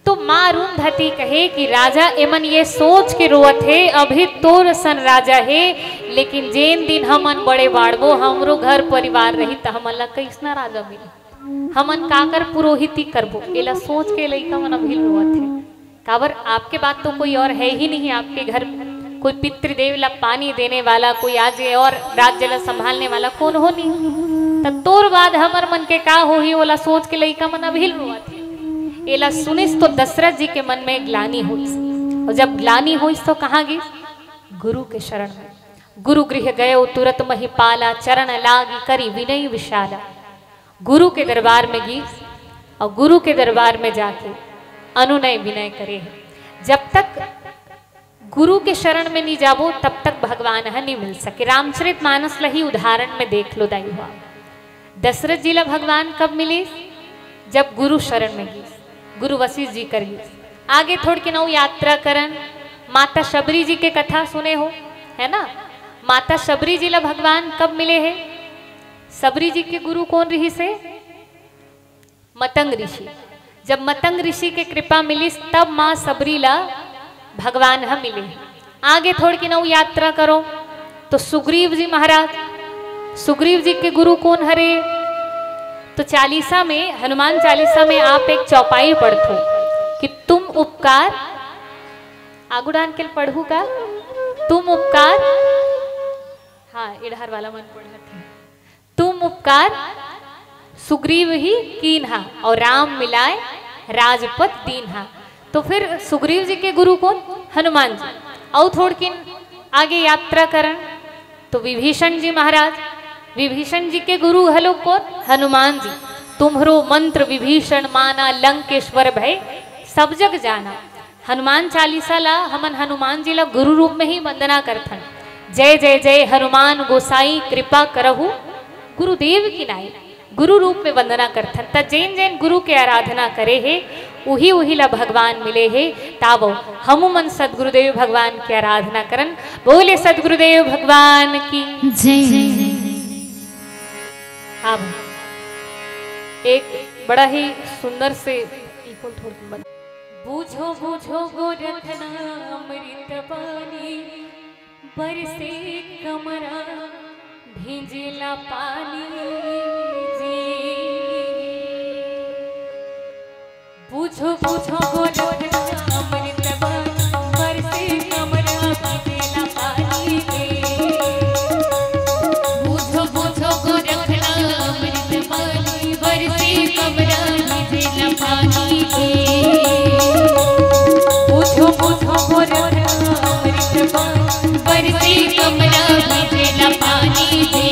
तो माँ अरुंधति कहे कि राजा एमन ये सोच के रोवत है अभी तोर सन राजा है, लेकिन जेन दिन हमन बड़े बाड़बो हमरो घर परिवार रही तो हमला कैसना राजा मिले, हमन काकर पुरोहिती करबो, एला सोच के लइका मन अभी रोवत है। काबर आपके बात तो कोई और है ही नहीं, आपके घर कोई पितृदेव ला पानी देने वाला, कोई आज और राज्य ला संभालने वाला कौन हो नहीं। तब तोर बाद हमर मन के का हो ही ओला सोच के लइका मन अभी रोवत है। एला सुनिस तो दशरथ जी के मन में ग्लानि हुई और जब ग्लानि हुई तो कहाँ गई, गुरु के शरण में। गुरु गृह गए तुरंत महिपाला, चरण लागी करी विनय विशाला। गुरु के दरबार में गई और गुरु के दरबार में जाके अनुनय विनय करे। जब तक गुरु के शरण में नहीं जाबो तब तक भगवान नहीं मिल सके। रामचरितमानस लही उदाहरण में देख लो दाई हुआ। दशरथ जी ला भगवान कब मिले, जब गुरु शरण में गई, गुरु वशिष्ठ जी कर गई। आगे थोड़ के नौ यात्रा करन माता शबरी जी के कथा सुने हो है ना। माता शबरी जी ला भगवान कब मिले हैं, शबरी जी के गुरु कौन रही से, मतंग ऋषि। जब मतंग ऋषि के कृपा मिली तब माँ शबरी ला भगवान हम मिले। आगे थोड़ की नौ यात्रा करो तो सुग्रीव जी महाराज, सुग्रीव जी के गुरु कौन हरे, तो चालीसा में, हनुमान चालीसा में आप एक चौपाई पढ़ो कि तुम उपकार आगुडान के पढ़ू का तुम उपकार, हाँ इधर वाला मन पढ़ा था, तुम उपकार सुग्रीव ही कीन्हा और राम मिलाए राजपथ दीन्हा। तो फिर सुग्रीव जी के गुरु कौन? हनुमान जी। और थोड़किन आगे यात्रा करन तो विभीषण जी महाराज, विभीषण जी के गुरु हलो कौन? हनुमान जी। तुम्हरो मंत्र विभीषण माना लंकेश्वर भय सब जग जाना। हनुमान चालीसा ला हमन हनुमान जी ला गुरु रूप में ही वंदना करथन। जय जय जय हनुमान गोसाई कृपा करहु गुरुदेव की नाई, गुरु रूप में वंदना करथन। त जैन जैन गुरु के आराधना करे है उही उही ला भगवान मिले है। तावो हमू मन सदगुरुदेव भगवान की आराधना करन। बोले सदगुरुदेव भगवान की जय। अब एक बड़ा ही सुंदर से बूझो बूझो गोरख अमृत पानी बरसे कमरा भिंजला पानी जी। बूझो बूझो गोरख अमृत पानी बरसे कमरा भिंजला पानी जी। बूझो बूझो गोरख अमृत पानी बरसे कमरा भिंजला पानी जी। बूझो बूझो गोरख अमृत पानी बरसे कमरा भिंजला पानी जी।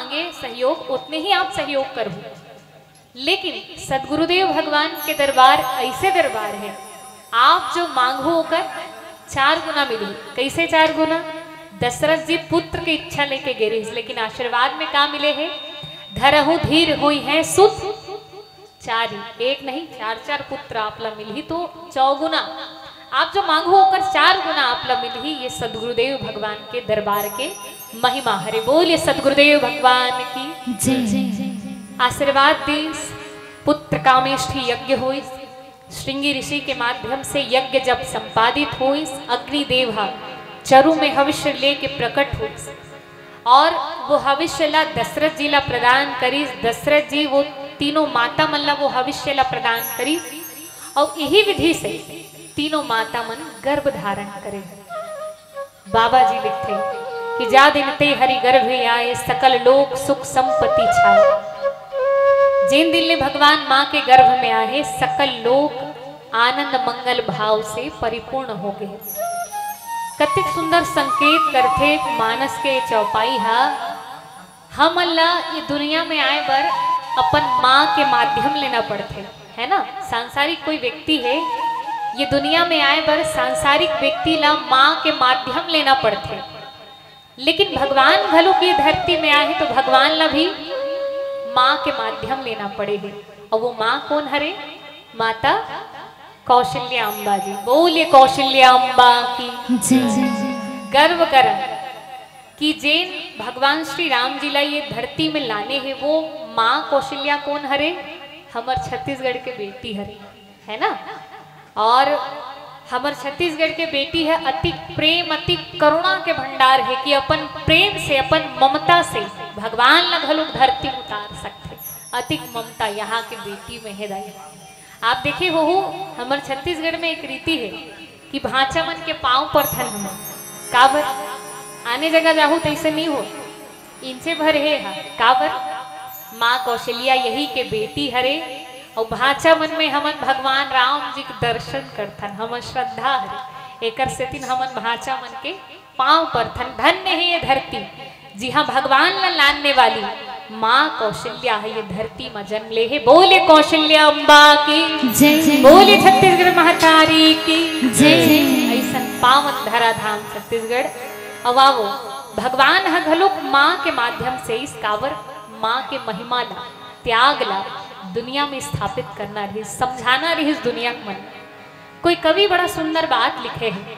मांगे सहयोग उतने ही आप सहयोग करो। लेकिन सदगुरुदेव भगवान के दरबार ऐसे दरबार है, आप जो मांगो होकर 4 गुना मिली। कैसे 4 गुना? दशरथ जी पुत्र की इच्छा लेके गिरे, लेकिन आशीर्वाद में क्या मिले हैं? धरहु धीर हुई है सुत 4 ही, 1 नहीं 4 पुत्र आपला मिली तो 4 आप जो मांगो होकर 4 गुना आपला मिली। ये सदगुरुदेव भगवान के दरबार के महिमा हरे। बोलिए सदगुरुदेव भगवान की जय। आशीर्वाद दीस पुत्र कामेष्ठी यज्ञ हुई, श्रृंगी ऋषि के माध्यम से यज्ञ जब संपादित हुई, अग्निदेव चरु में हविष्य लेके प्रकट हुई और वो हविष्य ला दशरथ जी ला प्रदान करी। दशरथ जी वो तीनों माता मन ला वो हविष्य ला प्रदान करी और यही विधि से तीनों माता मन गर्भ धारण करे। बाबा जी लिखते कि जा दिन ते हरि गर्भ आए, सकल लोक सुख संपत्ति छाए। जिन दिन ने भगवान माँ के गर्भ में आए, सकल लोक आनंद मंगल भाव से परिपूर्ण हो गए। कतिक सुंदर संकेत करते मानस के चौपाई हा। हम अल्लाह ये दुनिया में आए बर अपन माँ के माध्यम लेना पड़ते है ना। सांसारिक कोई व्यक्ति है, ये दुनिया में आए बर सांसारिक व्यक्ति ला माँ के माध्यम लेना पड़ते, लेकिन भगवान भलो की धरती में आए तो भगवान ला भी माँ के माध्यम लेना पड़ेगा। और वो माँ कौन हरे? माता कौशल्या अम्बा जी। बोलिए कौशल्या अम्बा की गर्व कर कि जैन भगवान श्री राम जी ला ये धरती में लाने हैं, वो माँ कौशल्या कौन हरे? हमार छत्तीसगढ़ के बेटी हरे, है ना। और हमार छत्तीसगढ़ के बेटी है, अति प्रेम अति करुणा के भंडार है कि अपन प्रेम से अपन ममता से भगवान ला घलोक धरती उतार सकते। अति ममता यहाँ के बेटी में है दाई। आप देखे हो हमारे छत्तीसगढ़ में एक रीति है कि भांचा मन के पांव पर थन हम काबर आने जगह जाहू तो ऐसे नहीं हो, इनसे भर है काबर माँ कौशल्या यही के बेटी हरे और भांचा मन में हमन भगवान राम जी के दर्शन करथन, हमन श्रद्धा हरे। एकर से तीन हमन भांचा मन के पांव पर थन। धन्य है ये धरती जी हाँ, भगवान ला लाने वाली माँ कौशल्या है ये धरती में जन्म ले है। बोले कौशल्या अम्बा की जय, बोले छत्तीसगढ़ महतारी की जय। ऐसा पावन धरा धाम छत्तीसगढ़। अब आओ भगवान है घलोक माँ के माध्यम से इस कावर माँ के महिमा ला त्याग ला दुनिया में स्थापित करना रही, समझाना रही इस दुनिया को मन। कोई कवि बड़ा सुंदर बात लिखे है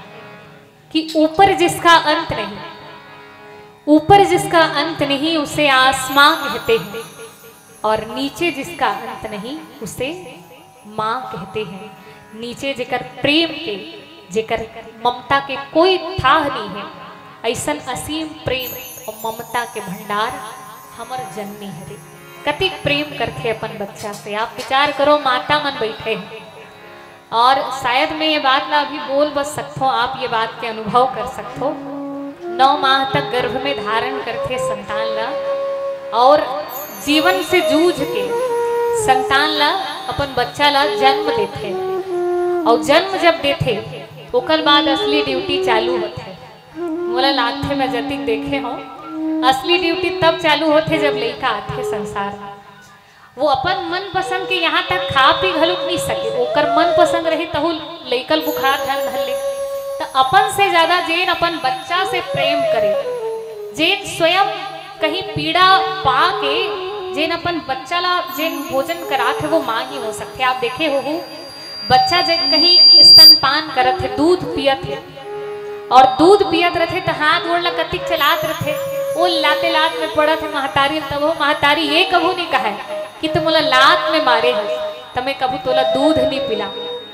कि ऊपर जिसका अंत नहीं, ऊपर जिसका अंत नहीं उसे आसमां कहते हैं, और नीचे जिसका अंत नहीं उसे माँ कहते हैं। नीचे जेकर प्रेम के जेकर ममता के कोई था नहीं है, ऐसा असीम प्रेम और ममता के भंडार हमर जननी हरे। कतिक प्रेम करते अपन बच्चा से। आप विचार करो, माता मन बैठे हैं और शायद मैं ये बात ला अभी बोल बस सकता हूँ, आप ये बात के अनुभव कर सकते हो। 9 माह तक गर्भ में धारण करते संतान ला और जीवन से जूझ के संतान ला अपन बच्चा ला जन्म देते, और जन्म जब देते ओकर बाद असली ड्यूटी चालू होते। मोला लाथे में जतिक देखे हो, असली ड्यूटी तब चालू होते जब लड़का आते संसार में। वो अपन मन पसंद के यहाँ तक खा पी घलुक नहीं सके, ओकर मन पसंद रही तहु लइकल बुखार धन धर ले। तो अपन से ज्यादा जेन अपन बच्चा से प्रेम करे, जेन स्वयं कहीं पीड़ा पा के जेन अपन बच्चा ला जेन भोजन करात है वो माँ ही हो सकते। आप देखे हो बच्चा जब कहीं स्तनपान करत है, दूध पियत है, और दूध पियत रहे तो हाथ गोड़ ला कतिक चलात रहे, वो लाते लात में पड़त है महतारी। तब वो महतारी ये कभू नहीं कहा कि तुम मोला लात में मारे हो, तमें कभू तोला दूध नहीं पिला।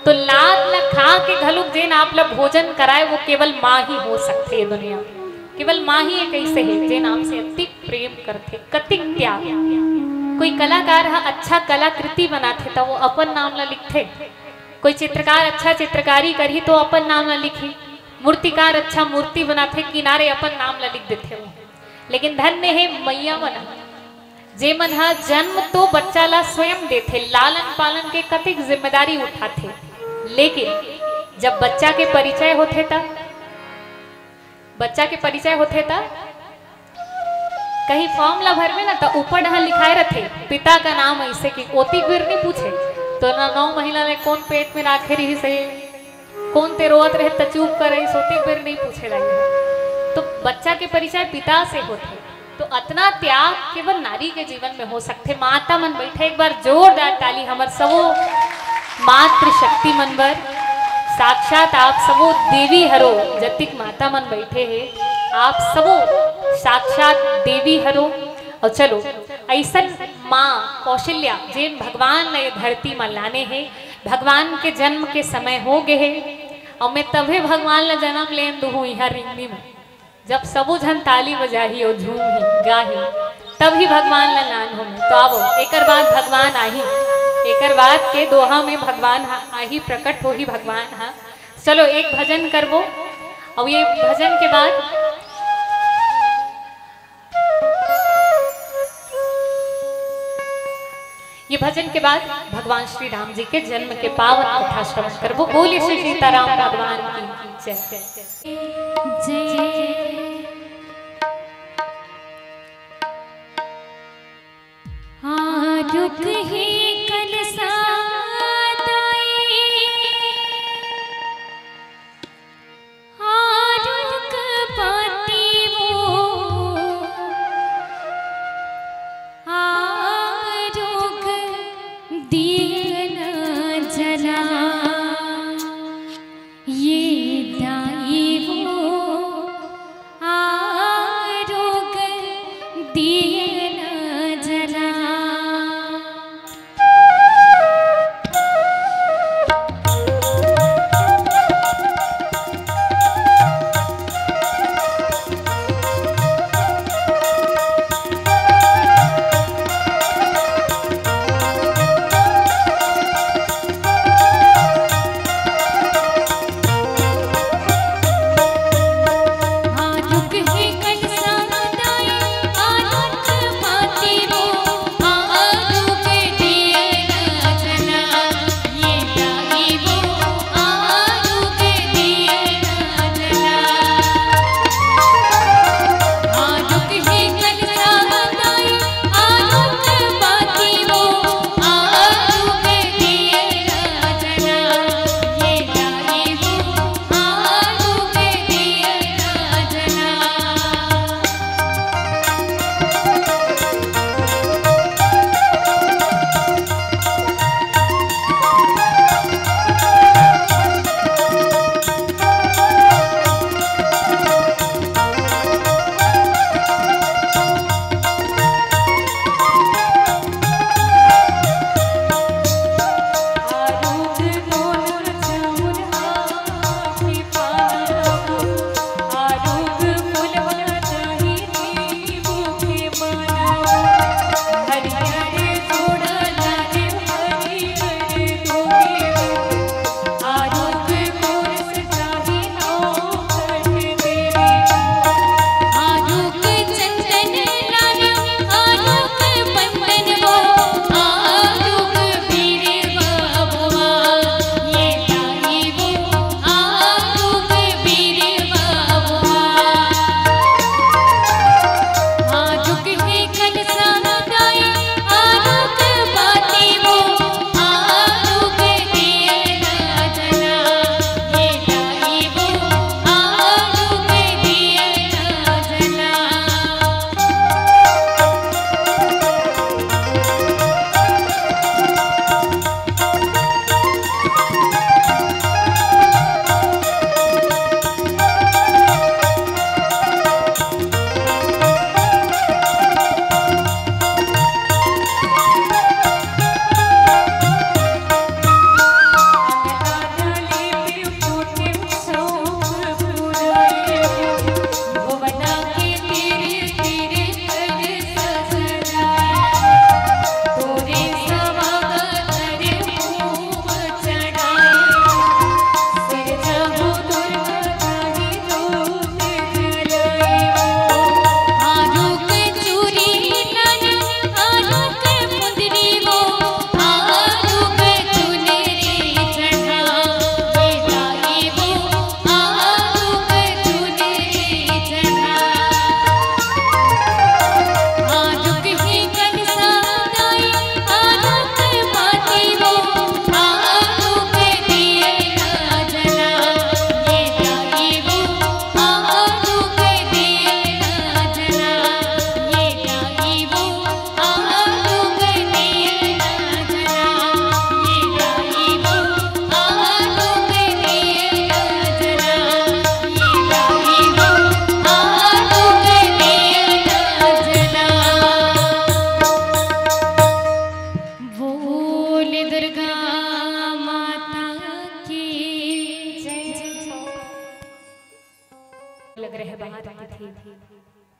तो लात ला खा के घलुक जेन आप ला भोजन कराए वो केवल माँ ही हो सकते है दुनिया में। केवल माँ ही एक ऐसे है जेन आपसे अतिक प्रेम करते, कतिक त्याग। कोई कलाकार हा अच्छा कलाकृति बनाते तो वो अपन नाम ला लिखते, कोई चित्रकार अच्छा चित्रकारी करी तो अपन नाम ला लिखी, मूर्तिकार अच्छा मूर्ति बनाते किनारे अपन नाम ला लिख देते हो। लेकिन धन्य है मैया मन जे मन हा जन्म तो बच्चा ला स्वयं देते, लालन पालन के कतिक जिम्मेदारी उठाते, लेकिन जब बच्चा के परिचय होते था कहीं फॉर्म ला भर में ना तो ऊपर डहां लिखाए रहते पिता का नाम ऐसे कि ओती गिर नहीं पूछे तो ना 9 महीना में कौन पेट में राखे रही से कौन ते रोत रहे तो चुप करे सोती गिर नहीं पूछे लगे। तो बच्चा के परिचय पिता से होते तो अतना त्याग केवल नारी के जीवन में हो सकते। माता मन बैठे एक बार जोरदार ताली हमर सबो मातृ शक्ति मनवर साक्षात आप सबो देवी हरो जतिक माता मन बैठे हैं आप सबो साक्षात देवी हरो। और चलो ऐसा माँ कौशल्या जिन भगवान ने धरती में लाने हैं भगवान के जन्म के समय हो गए हैं और मैं तभी भगवान ने जन्म लेन दूँ यहाँ रिंगनी में जब सबो जन ताली बजाही और झूम ही गाही तभी भगवान ला लान हो। तो आवो एक बाद भगवान आही एक बाद के दोहा में भगवान आही प्रकट हो ही भगवान हाँ। चलो एक भजन करवो और ये भजन के बाद ये भजन के बाद भगवान श्री राम जी के जन्म के पावन कथा श्रवण करवो। बोलिए श्री सीताराम भगवान की जय जय। रुक ही कलसा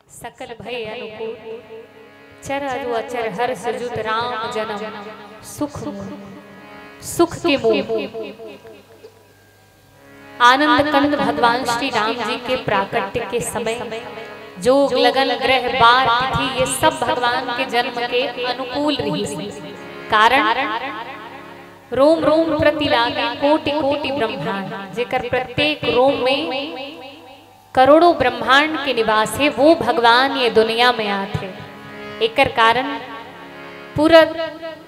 सकल भय अनुकूल, चर अरु अचर हर सजुत राम जन्म, सुख सुख के मूल। आनंद कंद भगवान श्री राम जी के प्राकट्य के समय जोग लगन ग्रह बार तिथि ये सब भगवान के जन्म के अनुकूल रही। कारण रोम रोम प्रति लागे कोटि कोटि ब्रह्मांड, जेकर प्रत्येक रोम में करोड़ों ब्रह्मांड के निवास है, वो भगवान ये दुनिया में आते। एकर कारण पूरा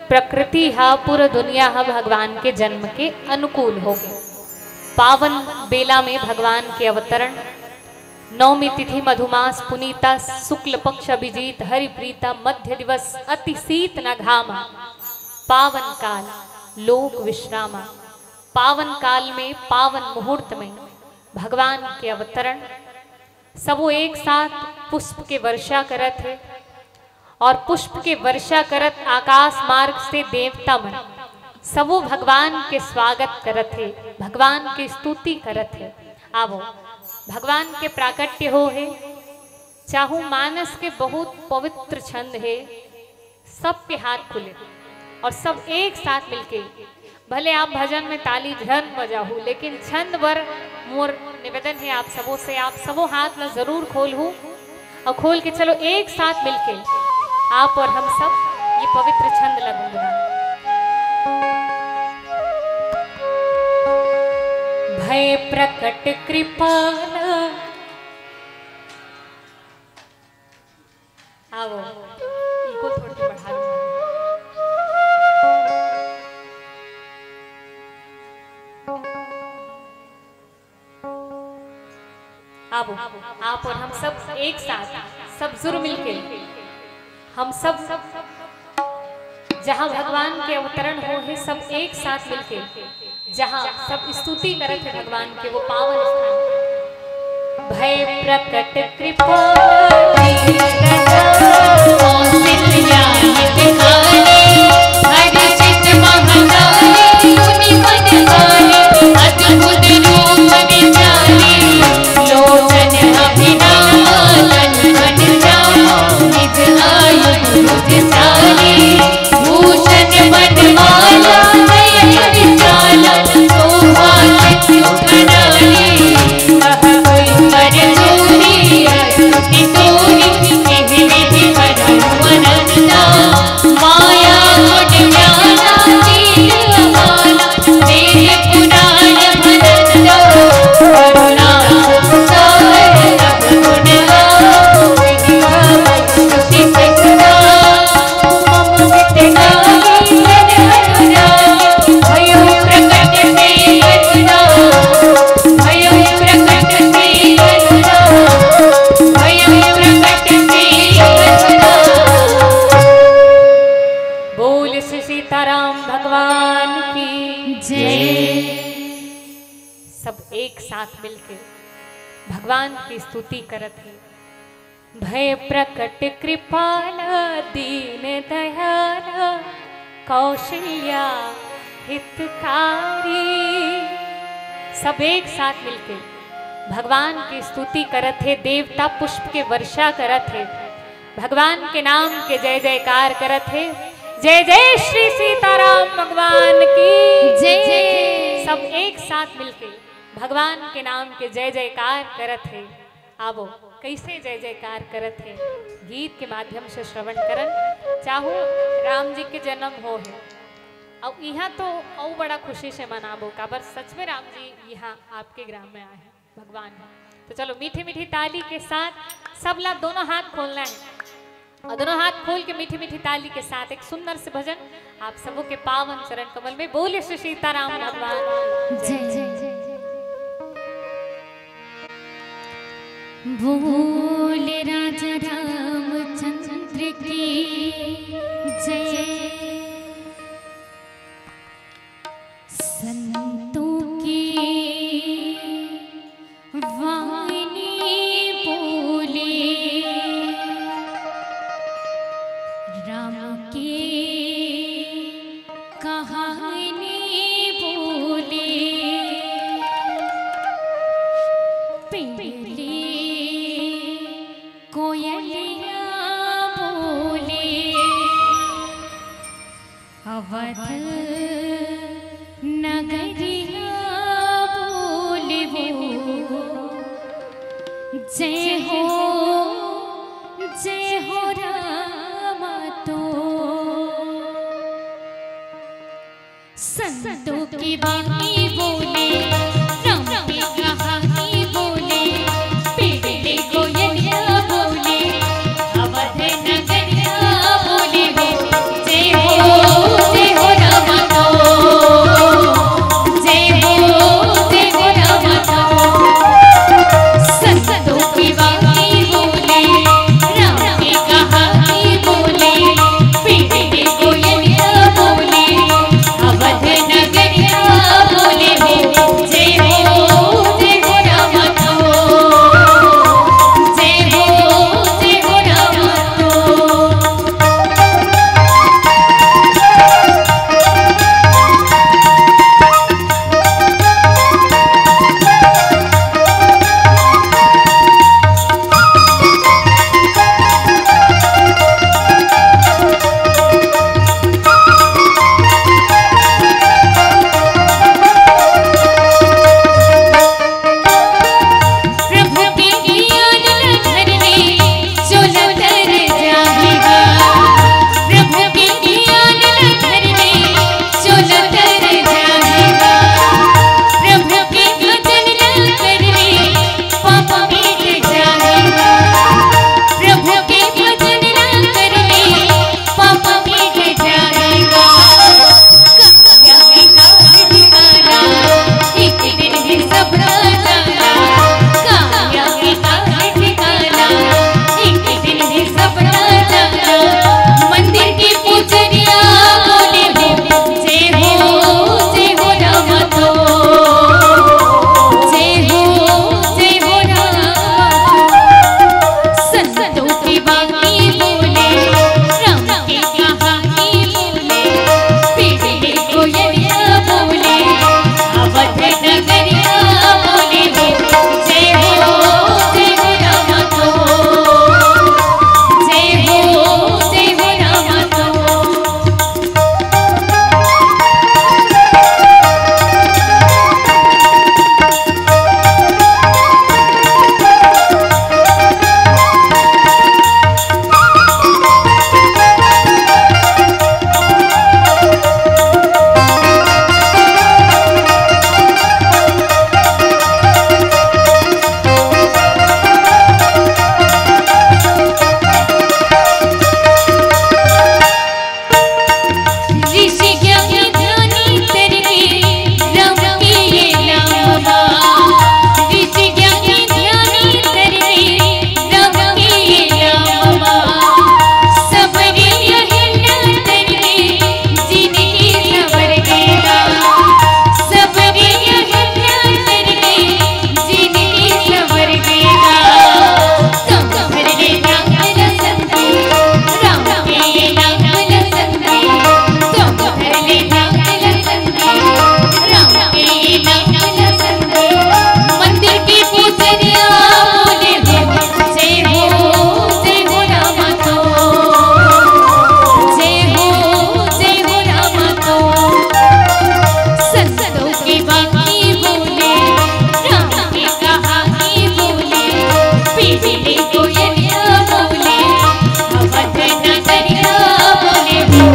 प्रकृति हा पूरा दुनिया हा भगवान के जन्म के अनुकूल हो गए। पावन बेला में भगवान के अवतरण, नवमी तिथि मधुमास पुनीता, शुक्ल पक्ष अभिजीत हरिप्रीता, मध्य दिवस अति शीत न घामा, पावन काल लोक विश्रामा। पावन काल में पावन मुहूर्त में भगवान के अवतरण, सबो एक साथ पुष्प के वर्षा करत है और पुष्प के वर्षा करत आकाश मार्ग से देवता मन सबो भगवान के स्वागत करत है, भगवान के स्तुति करत है। आवो भगवान के प्राकट्य हो है, चाहू मानस के बहुत पवित्र छंद है, सबके हाथ खुले और सब एक साथ मिलके, भले आप भजन में ताली झन बजाहू, लेकिन छंद वर मोर निवेदन है आप सबों से, आप सबों हाथ ला जरूर खोलू और खोल के चलो एक साथ मिलके आप और हम सब ये पवित्र छंद लगूंगा। भय प्रकट कृपाल, आओ इको थोड़ी बढ़ा दो। आप और हम सब एक साथ सब जुर्म मिलके हम सब जहाँ भगवान के अवतरण हो है, सब एक साथ मिलके जहाँ सब स्तुति करत है भगवान के, वो पावन स्थान। भय प्रकट कृपा भगवान की स्तुति करत है। भय प्रकट कृपाल दीन दयाल कौशल्या हितकारी, सब एक साथ मिलके भगवान की स्तुति करत है। देवता पुष्प के वर्षा करत है, भगवान के नाम के जय जयकार करत है। जय जय श्री सीताराम भगवान की जय। सब एक साथ मिलके भगवान के नाम के जय जयकार करत है। आवो कैसे जय जयकार करत है, गीत के माध्यम से श्रवण करन। चाहो राम जी के जन्म हो है और यहाँ तो और बड़ा खुशी से मनाबो, काबर सच में राम जी यहाँ आपके ग्राम में आए हैं, भगवान है। तो चलो मीठी मीठी ताली के साथ सब ला दोनों हाथ खोलना है और दोनों हाथ खोल के मीठी मीठी ताली के साथ एक सुंदर से भजन आप सबों के पावन चरण कमल में बोले श्री सीताराम भगवान जय जय। बोल राजा रामचंद्र की जय। संतों की वाणी बोले, राम की कहानी बोले। पहले कोयल कोयलिया बोले अवध नगरिया बोले वो जय हो राम तो संतों की वाणी बोले राम की कहानी बोले पेड़े कोयलिया बोले अवध नगरिया बोले वो जय हो राम तो जय हो राम तो संतों की वाणी बोले राम की कहानी बोले पेड़े कोयलिया बोले अवध नगरिया बोले हो जय हो राम तो जय हो राम तो प्रभु के ज्ञान नगर में जो लतर जाएगा प्रभु के ज्ञान नगर में जो लतर जाएगा प्रभु के भजन नगर में पाप मिट जाएगा प्रभु के भजन नगर में पाप मिट जाएगा काया है काल ठिकाना एक दिन ही सब जाना काया है काल ठिकाना एक दिन ही सब जाना मंदिर के पूजनिया बोले हो जय हो राम तो जय हो राम संतों की वाणी बोले राम की कहानी बोले पेड़े कोयलिया बोले अवध नगरिया बोले हो जय हो राम तो जय हो राम तो ऋषि ज्ञानी ध्यानी तेरे राम की ये नामा ऋषि ज्ञानी ध्यानी तेरे राम की ये नामा सबरी यही तेरे जिंदगी सवर देगा सबरी यही तेरे जिंदगी सवर देगा तुम भर ले राम लसंदे राम के ये नाम लसंदे तुम भर ले राम लसंदे राम के ये नाम लसंदे मंदिर की पूजनिया बोले हो जय हो राम तो जय हो राम तो संतों की वाणी बोले राम की कहानी बोले पेड़े कोयलिया बोले अवध नगरिया बोले हो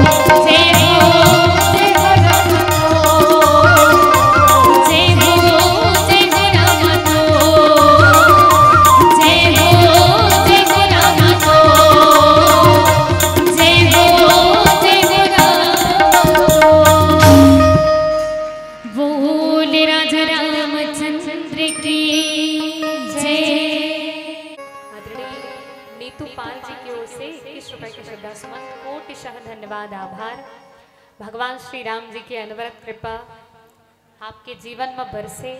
जय हो राम तो जय हो राम तो जय हो राम तो जय हो राम तो बोल राजा रामचंद्र की जय। आदरणीय नीतू पाल जी की ओर से 21 रुपए के श्रद्धा सुमन कोटिशः धन्यवाद आभार। भगवान श्री राम जी की अनवरत कृपा आपके जीवन में बरसे,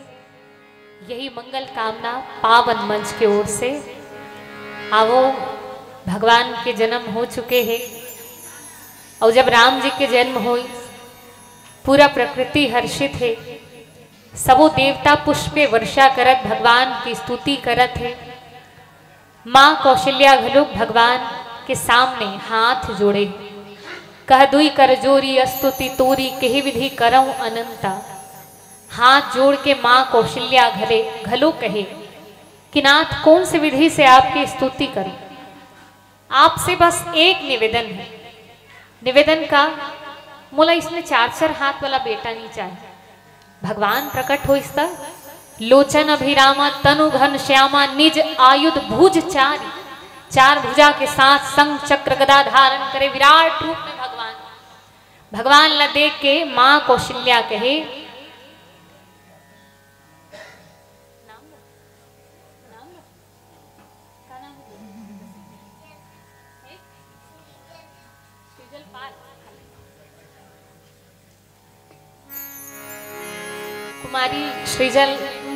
यही मंगल कामना पावन मंच की ओर से। आओ, भगवान के जन्म हो चुके हैं और जब राम जी के जन्म हुई पूरा प्रकृति हर्षित है, सबो देवता पुष्पे वर्षा करत भगवान की स्तुति करत है। माँ कौशल्या घलुक भगवान के सामने हाथ जोड़े, कह दुई कर जोरी स्तुति तोरी कही विधि करऊं अनंता। हाथ जोड़ के माँ कौशल्या घलो कहे कि नाथ कौन सी विधि से आपकी स्तुति करूं। आपसे बस एक निवेदन है। निवेदन का मोला इसने 4 हाथ वाला बेटा नहीं चाहिए। भगवान प्रकट हो इस तक लोचन अभिरामा तनु घन श्यामा निज आयुध भुज चारी। 4 भुजा के साथ संग चक्र गदा धारण करे विराट रूप में भगवान ला देख के माँ कौशल्या कहे कुमारी श्रीजल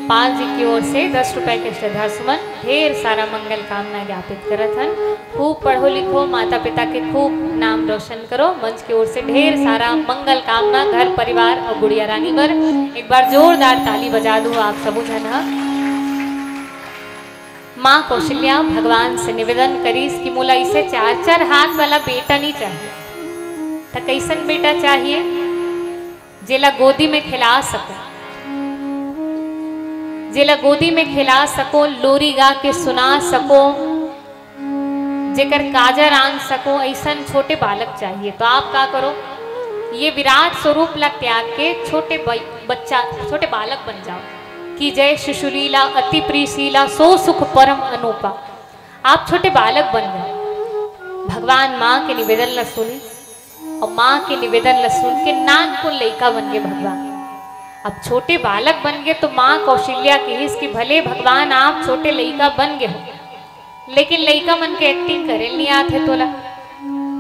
पाल जी की ओर से 10 रुपए के श्रद्धा सुमन ढेर सारा मंगल कामना ज्ञापित करत हन। खूब पढ़ो लिखो, माता पिता के खूब नाम रोशन करो। मंच की ओर से ढेर सारा मंगल कामना घर परिवार और गुड़िया रानी पर एक बार जोरदार ताली बजा दो आप सब जन। माँ कौशल्या भगवान से निवेदन करीस कि मोला इसे 4 हाथ वाला बेटा नहीं चाहिए। तो कैसन बेटा चाहिए? जेला गोदी में खिला सको, जेला गोदी में खिला सको, लोरी गा के सुना सको, जेकर काजर आन सको, ऐसा छोटे बालक चाहिए। तो आप क्या करो, ये विराट स्वरूप ला त्याग के छोटे बालक बन जाओ कि जय शिशुलीला अति प्रीशीला सो सुख परम अनूपा। आप छोटे बालक बन गए। भगवान माँ के निवेदन ला सुनी और माँ के निवेदन ला सुन के नान को लइका बन गए भगवान। अब छोटे बालक बन गए तो माँ कौशल्या की इसकी भले भगवान आप छोटे लइका बन गए हो, लेकिन लइका मन के एक्टिंग करे नहीं आते तोला।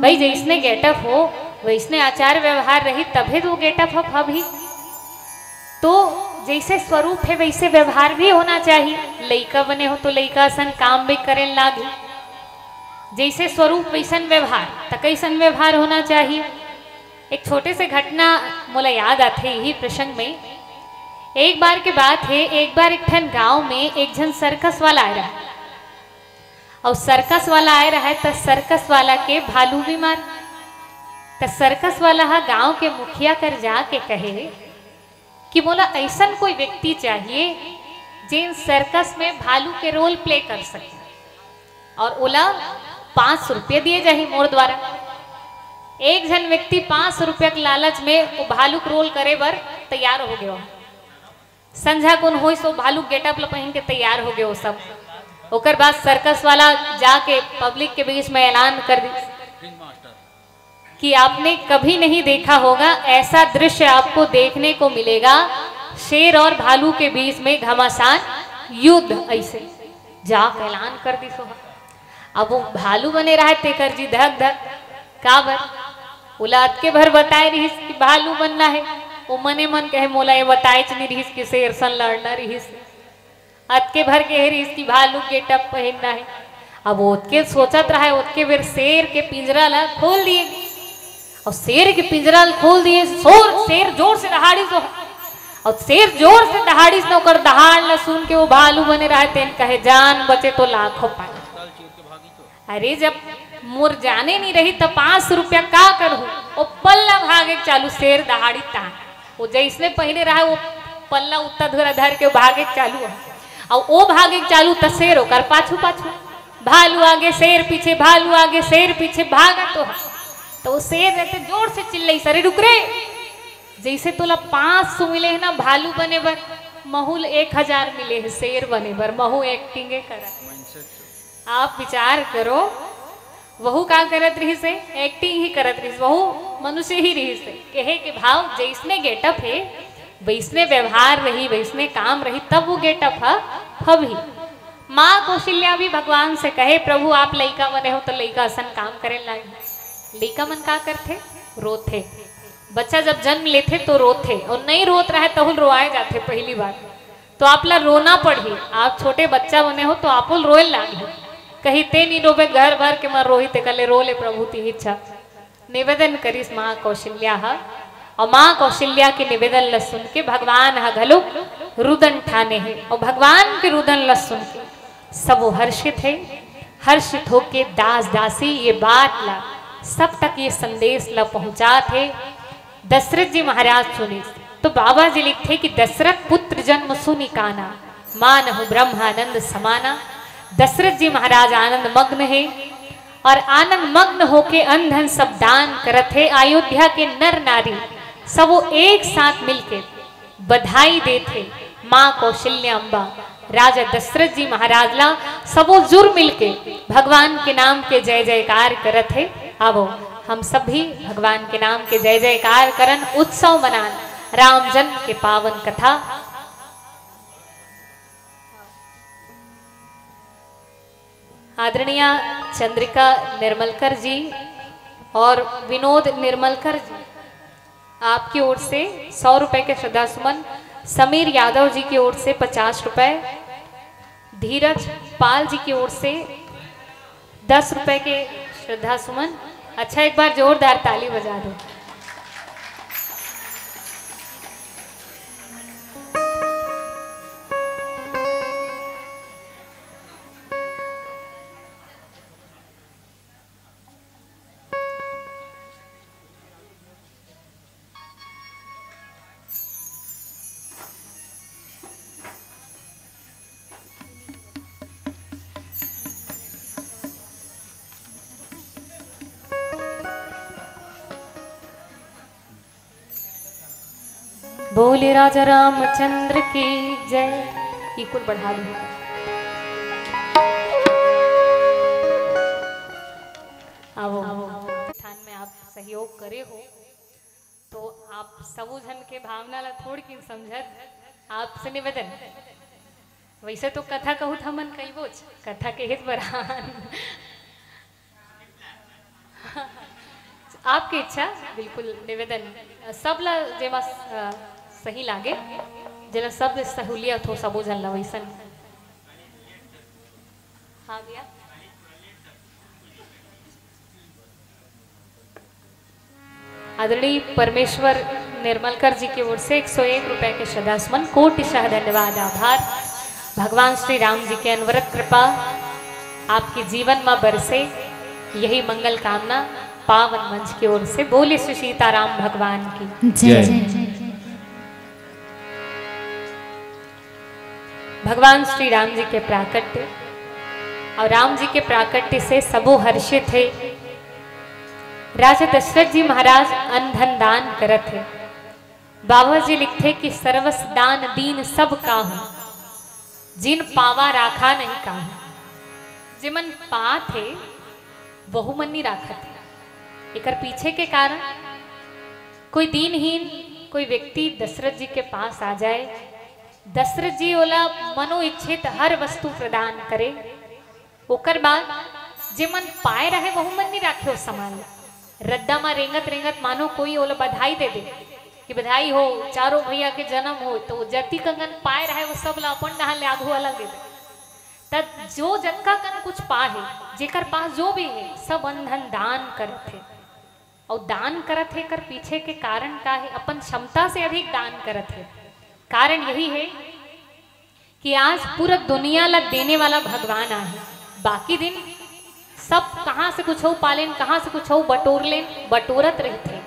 भाई जैसने गेटअप हो वैसने आचार व्यवहार रही तभी तो गेटअप अप अभी। तो जैसे स्वरूप है वैसे व्यवहार भी होना चाहिए। लइका बने हो तो लइका सन काम भी करे लागे, जैसे स्वरूप वैसन व्यवहार। तो कैसन व्यवहार होना चाहिए? एक छोटे से घटना मोला याद आते यही प्रसंग में। एक बार की बात है, एक बार एक ठन गांव में एक जन सर्कस वाला आया रहा और सर्कस वाला आया रहा है तो सर्कस वाला के भालू बीमार। तो सर्कस वाला हा गांव के मुखिया कर जाके कहे कि मोला ऐसा कोई व्यक्ति चाहिए जिन सर्कस में भालू के रोल प्ले कर सके और ओला 500 रुपये दिए जाही मोर द्वारा। एक जन व्यक्ति 500 रुपया के लालच में वो भालू रोल करे बर तैयार हो गयो। संझा कौन हो सो भालू गेटअप पहन के तैयार हो गए सब। ओकर बाद सर्कस वाला जाके पब्लिक के बीच में ऐलान कर दी कि आपने कभी नहीं देखा होगा ऐसा दृश्य आपको देखने को मिलेगा, शेर और भालू के बीच में घमासान युद्ध। ऐसे जाके ऐलान कर दी सो। अब वो भालू बने रहा तेकर जी धक धक का बर उलाद के भर बताए रही कि भालू बनना है। वो मने मन कहे मोला ये बताए नहीं रही कि शेर सन लड़ना रही। अत के भर के रही कि भालू गेटअप पहनना है। अब ओतके सोचत रहा है, ओतके बेर शेर के पिंजरा ला खोल दिए और शेर के पिंजरा खोल दिए। शेर जोर से दहाड़ी सो और शेर जोर से दहाड़ी से नौकर दहाड़ ला सुन के वो भालू बने रहा तेन कहे जान बचे तो लाखों पाए। अरे जब मोर जाने नहीं रही तो 500 रुपया का करूँ? वो पल्ला भागे चालू शेर दहाड़ी तान वो जैसे पहले रहा वो पल्ला उत्ता धुरा धर के भागे चालू है और वो भागे चालू तो शेर होकर पाछू पाछू, भालू आगे शेर पीछे, भालू आगे शेर पीछे भागा तो वो शेर रहते जोर से चिल्लाई सरे रुक रे। जैसे तोला 500 मिले है ना भालू बने बर, महूल 1000 मिले है शेर बने बर। महू एक्टिंगे करा। आप विचार करो वहू का करत रही से एक्टिंग ही करत रही, वहू मनुष्य ही रही से कहे के भाव जैसने गेटअप है वैसने व्यवहार रही, वैसने काम रही, तब वो गेटअप है भी। माँ कौशल्या भी भगवान से कहे प्रभु आप लइका बने हो तो लइका असन काम करे लागे। लइका मन का करते? रोथे। बच्चा जब जन्म लेते तो रोथे और नहीं रोत रहा है तो रोआए जाते पहली बार। तो आप ला रोना पड़ी। आप छोटे बच्चा बने हो तो आप रोए लागे, कहीं ते नहीं रोबे घर भर के मर रोहित कले रो ले प्रभु ती इच्छा। निवेदन करीस माँ कौशल्या और माँ कौशल्या के निवेदन ल सुन के भगवान घलो रुदन ठाने है और भगवान के रुदन ल सुन के सब हर्षित है। हर्षित होके दास दासी ये बात ला सब तक ये संदेश ला पहुंचा थे। दशरथ जी महाराज सुने तो बाबा जी लिखते कि दशरथ पुत्र जन्म सुनि काना, मानहु ब्रह्मानंद समाना। दशरथ जी महाराज आनंद मग्न है और आनंद मग्न होके अंधन सब दान करत है। अयोध्या के नर नारी सब वो एक साथ मिलके बधाई देते माँ कौशल्या अम्बा राजा दशरथ जी महाराज ला सबो जुर मिलके भगवान के नाम के जय जयकार करत है। अब हम सब भी भगवान के नाम के जय जयकार करन, उत्सव मनान राम जन्म के पावन कथा। आदरणीय चंद्रिका निर्मलकर जी और विनोद निर्मलकर जी आपकी ओर से 100 रुपए के श्रद्धा सुमन, समीर यादव जी की ओर से 50 रुपए, धीरज पाल जी की ओर से 10 रुपए के श्रद्धा सुमन। अच्छा, एक बार जोरदार ताली बजा दो। बोले राजा रामचंद्र की जय। इक्वल बढ़ा दो। आओ स्थान में आप सहयोग करे हो तो आप सबू जन के भावना ला थोड़ी की समझत आपसे निवेदन। वैसे तो कथा कहूँ था मन कई बोझ कथा के हित बरान आपकी इच्छा बिल्कुल निवेदन सबला जेमा सही लागे जला सब सहूलियत हो सबो जन ला वैसन। हाँ भैया, आदरणीय परमेश्वर निर्मलकर जी की ओर से 101 रुपए के श्रद्धासुमन, कोटिशः धन्यवाद आभार। भगवान श्री राम जी के अनवरत कृपा आपके जीवन में बरसे, यही मंगल कामना पावन मंच की ओर से। बोले श्री सीताराम भगवान की जय। भगवान श्री राम जी के प्राकट्य और राम जी के प्राकट्य से सबो हर्षित है। राजा दशरथ जी महाराज अनधन दान करत है। बाबा जी लिखते कि सर्वस दान दीन सब काहू, जिन पावा राखा नहीं काहू। जिमन पात है बहु मन नहीं राखत है। एकर पीछे के कारण कोई दीनहीन कोई व्यक्ति दशरथ जी के पास आ जाए, दशरथ जी ओला मनो इच्छित हर वस्तु प्रदान करे। ओकर बाद जिमन पाए रहे बहु मन नहीं राखे उस सामान। रद्दा में रेंगत रेंगत मानो कोई ओला बधाई दे दे कि बधाई हो, चारों भैया के जन्म हो, तो जति कंगन पाए रहे वो सब ला अपन डहान ले आगू अलग दे दे। तब जो जत्का कन कुछ पाए जेकर पास जो भी है सब अंधन दान करत है। और दान करत है कर पीछे के कारण का है, अपन क्षमता से अधिक दान करत है। कारण यही है कि आज पूरा दुनिया ला देने वाला भगवान आहे। बाकी दिन सब कहाँ से कुछ हो पालेन, कहाँ से कुछ हो बटोर लेन, बटोरत रहते,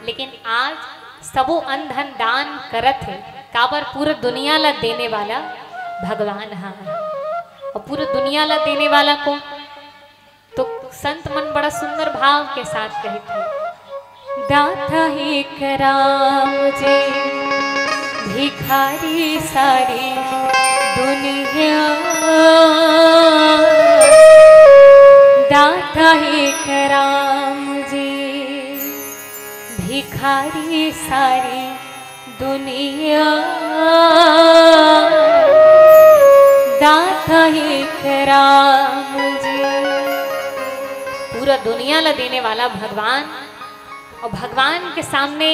लेकिन आज सबो अंधन दान करत है। काबर पूरा दुनिया ला देने वाला भगवान है। और पूरा दुनिया ला देने वाला को तो संत मन बड़ा सुंदर भाव के साथ कहते हैं, दाता ही कराम जी भिखारी सारी दुनिया, दाता ही कराम जी भिखारी सारी दुनिया, दाता ही कराम जी। पूरा दुनिया ला देने वाला भगवान। और भगवान के सामने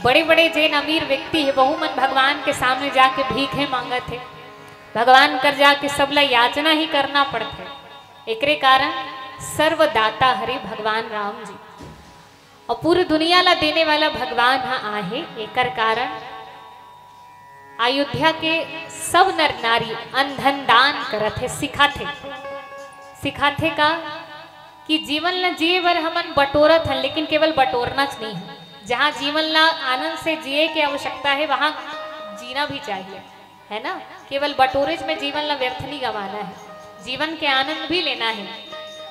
बड़े बड़े जैन अमीर व्यक्ति है बहु मन भगवान के सामने जाके भीखे मांगत है। भगवान कर जाके सबला याचना ही करना पड़ता है। एकरे कारण सर्वदाता हरि भगवान राम जी और पूरी दुनिया ला देने वाला भगवान हाँ आहे। एकर कारण अयोध्या के सब नर नारी अंधन दान करत है, सिखाते सिखाथे का कि जीवन ला जिए बर हमन बटोरत हन, लेकिन केवल बटोरना नहीं है। जहाँ जीवन ला आनंद से जिए की आवश्यकता है वहाँ जीना भी चाहिए, है ना। केवल बटोरेज में जीवन ला व्यर्थ नहीं गंवाना है, जीवन के आनंद भी लेना है,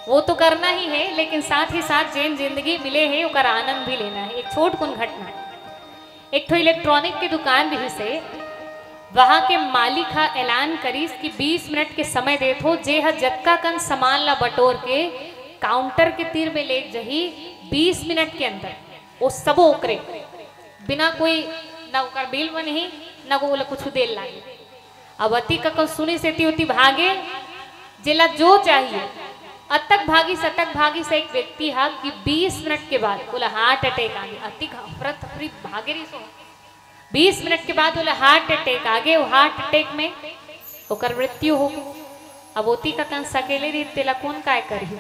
वो तो करना ही है, लेकिन साथ ही साथ जैन जिंदगी मिले है ओकर आनंद भी लेना है। एक छोट कुन घटना, एक तो इलेक्ट्रॉनिक की दुकान भी से वहाँ के मालिक हा ऐलान करीस कि 20 मिनट के समय देत हो, जे हा जत्का कन सामान ला बटोर के काउंटर के तीर में ले जही 20 मिनट के अंदर वो सब ओकरे, बिना कोई ना ओकर बिल बनी ना वो कुछ देर लागे। अब अति का सुनी से ती भागे जिला जो चाहिए अतक भागी सतक भागी से एक व्यक्ति हा कि 20 मिनट के बाद बोला हार्ट अटैक आ गया। अति अफरत तफरी भागे रही सो 20 मिनट के बाद बोला हार्ट अटैक आ गए। वो हार्ट अटैक में ओकर मृत्यु हो गई। अब ओती का कन सकेले रही तेला कौन काय करी।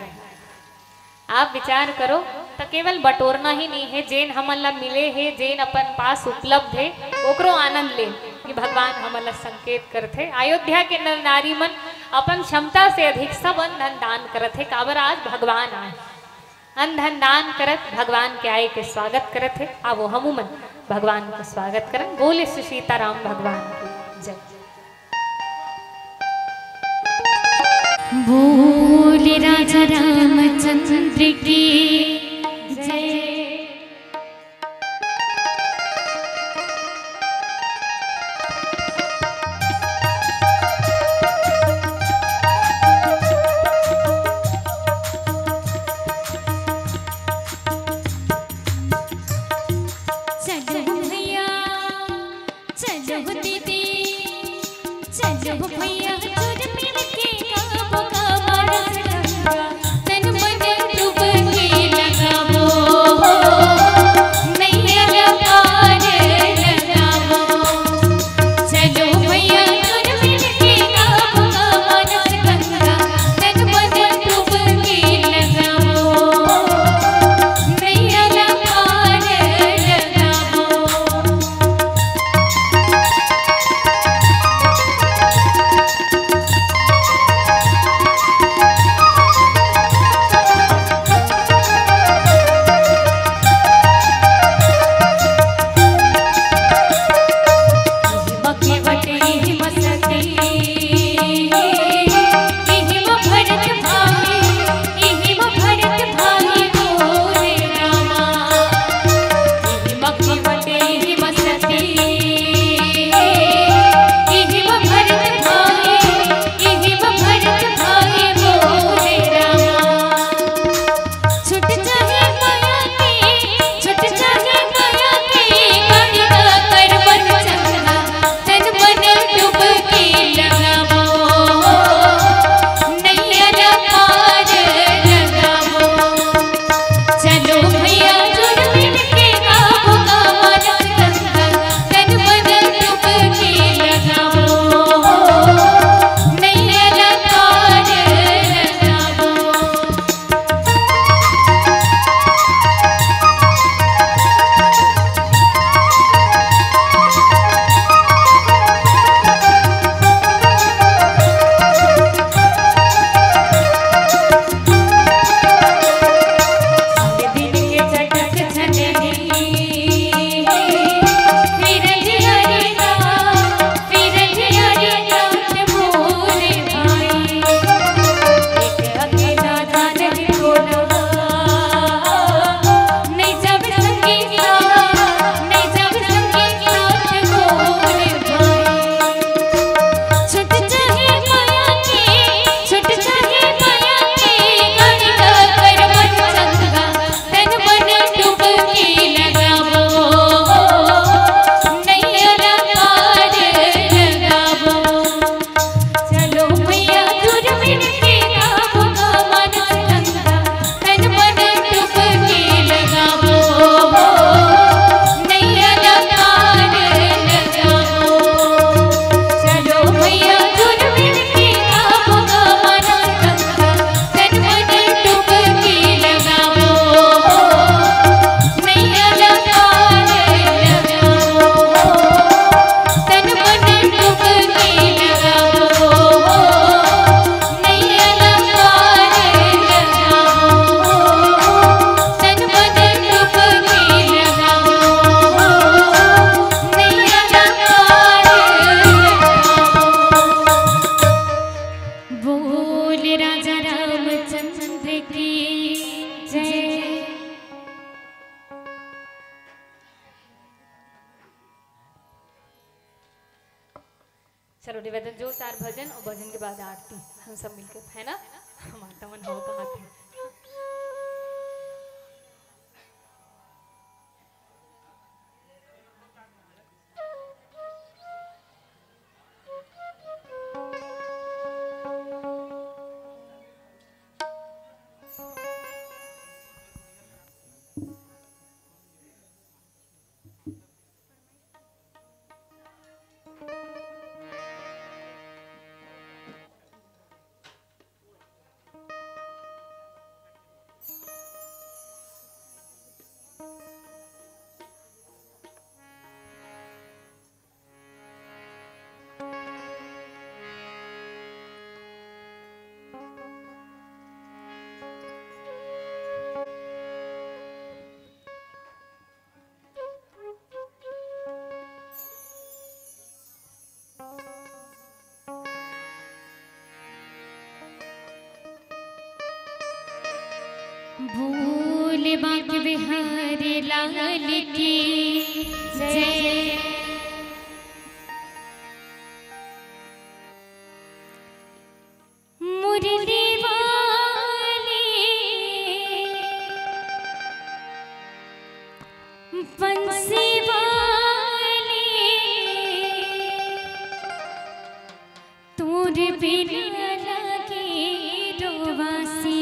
आप विचार करो तो केवल बटोरना ही नहीं है, जैन हमन ला मिले है, जैन अपन पास उपलब्ध है ओकरो आनंद ले कि भगवान हमन ला संकेत करते। अयोध्या के नर नारी मन अपन क्षमता से अधिक सब अन्न दान करत है, काबर आज भगवान आए अन्न दान करत भगवान के आए के स्वागत करत है। अब हमू मन भगवान का स्वागत करन। बोले श्री सीताराम भगवान की जय। बोले राजा रामचंद्र की जय। चलो भैया चलो दीदी चलो भैया जोर मिल के गाँव का मारा तन मन डूब के चलो निवेदन जो 4 भजन और भजन के बाद आरती हम सब मिलकर, है ना? माता मन हो तो हाथ है। भूल बांके बिहारी लाल की जय। मुरली वाले बंसी वाले तोर बिना लगे रोवासी।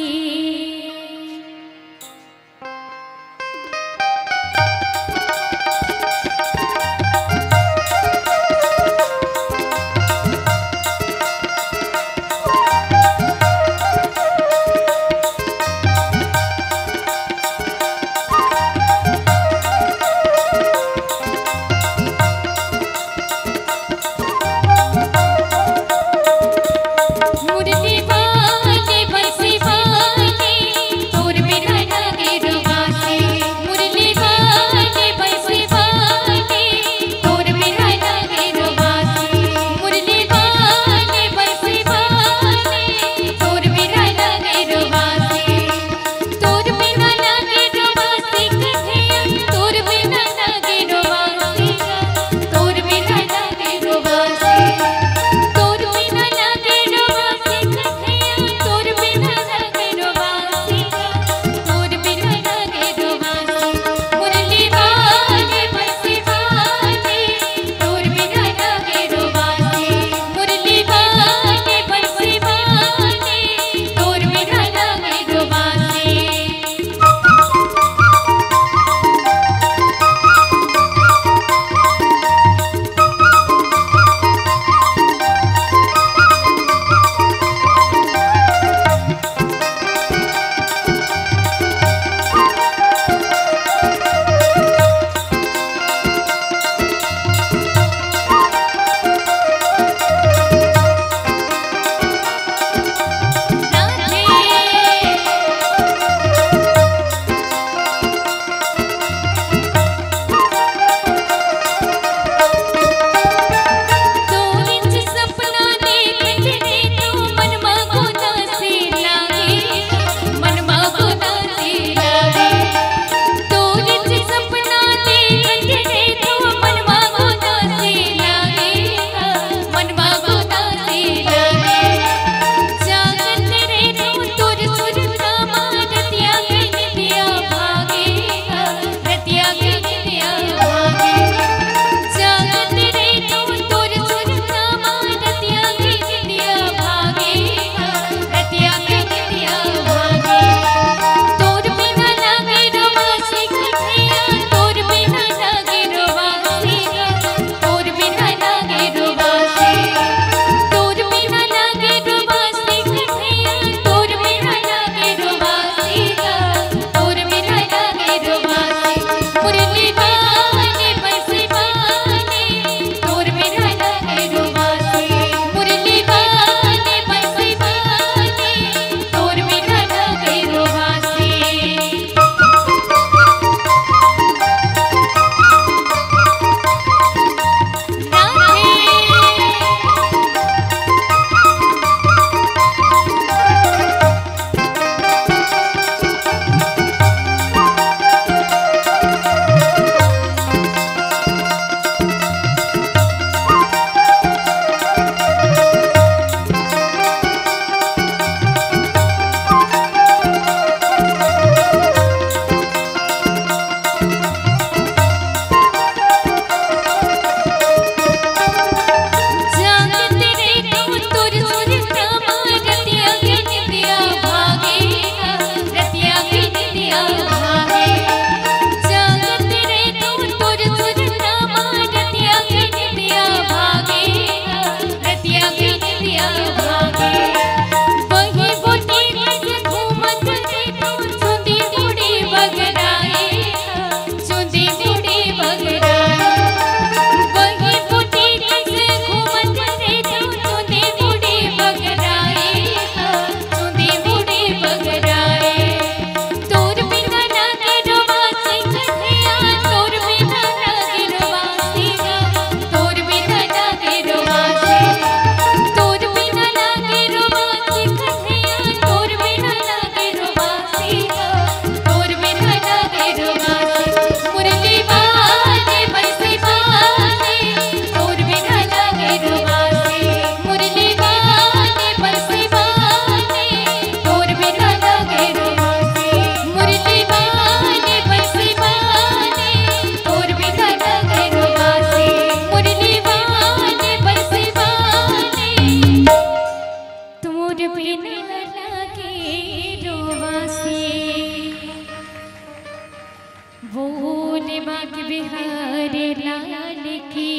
हरे लाल की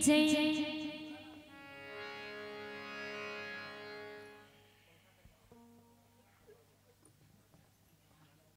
जय।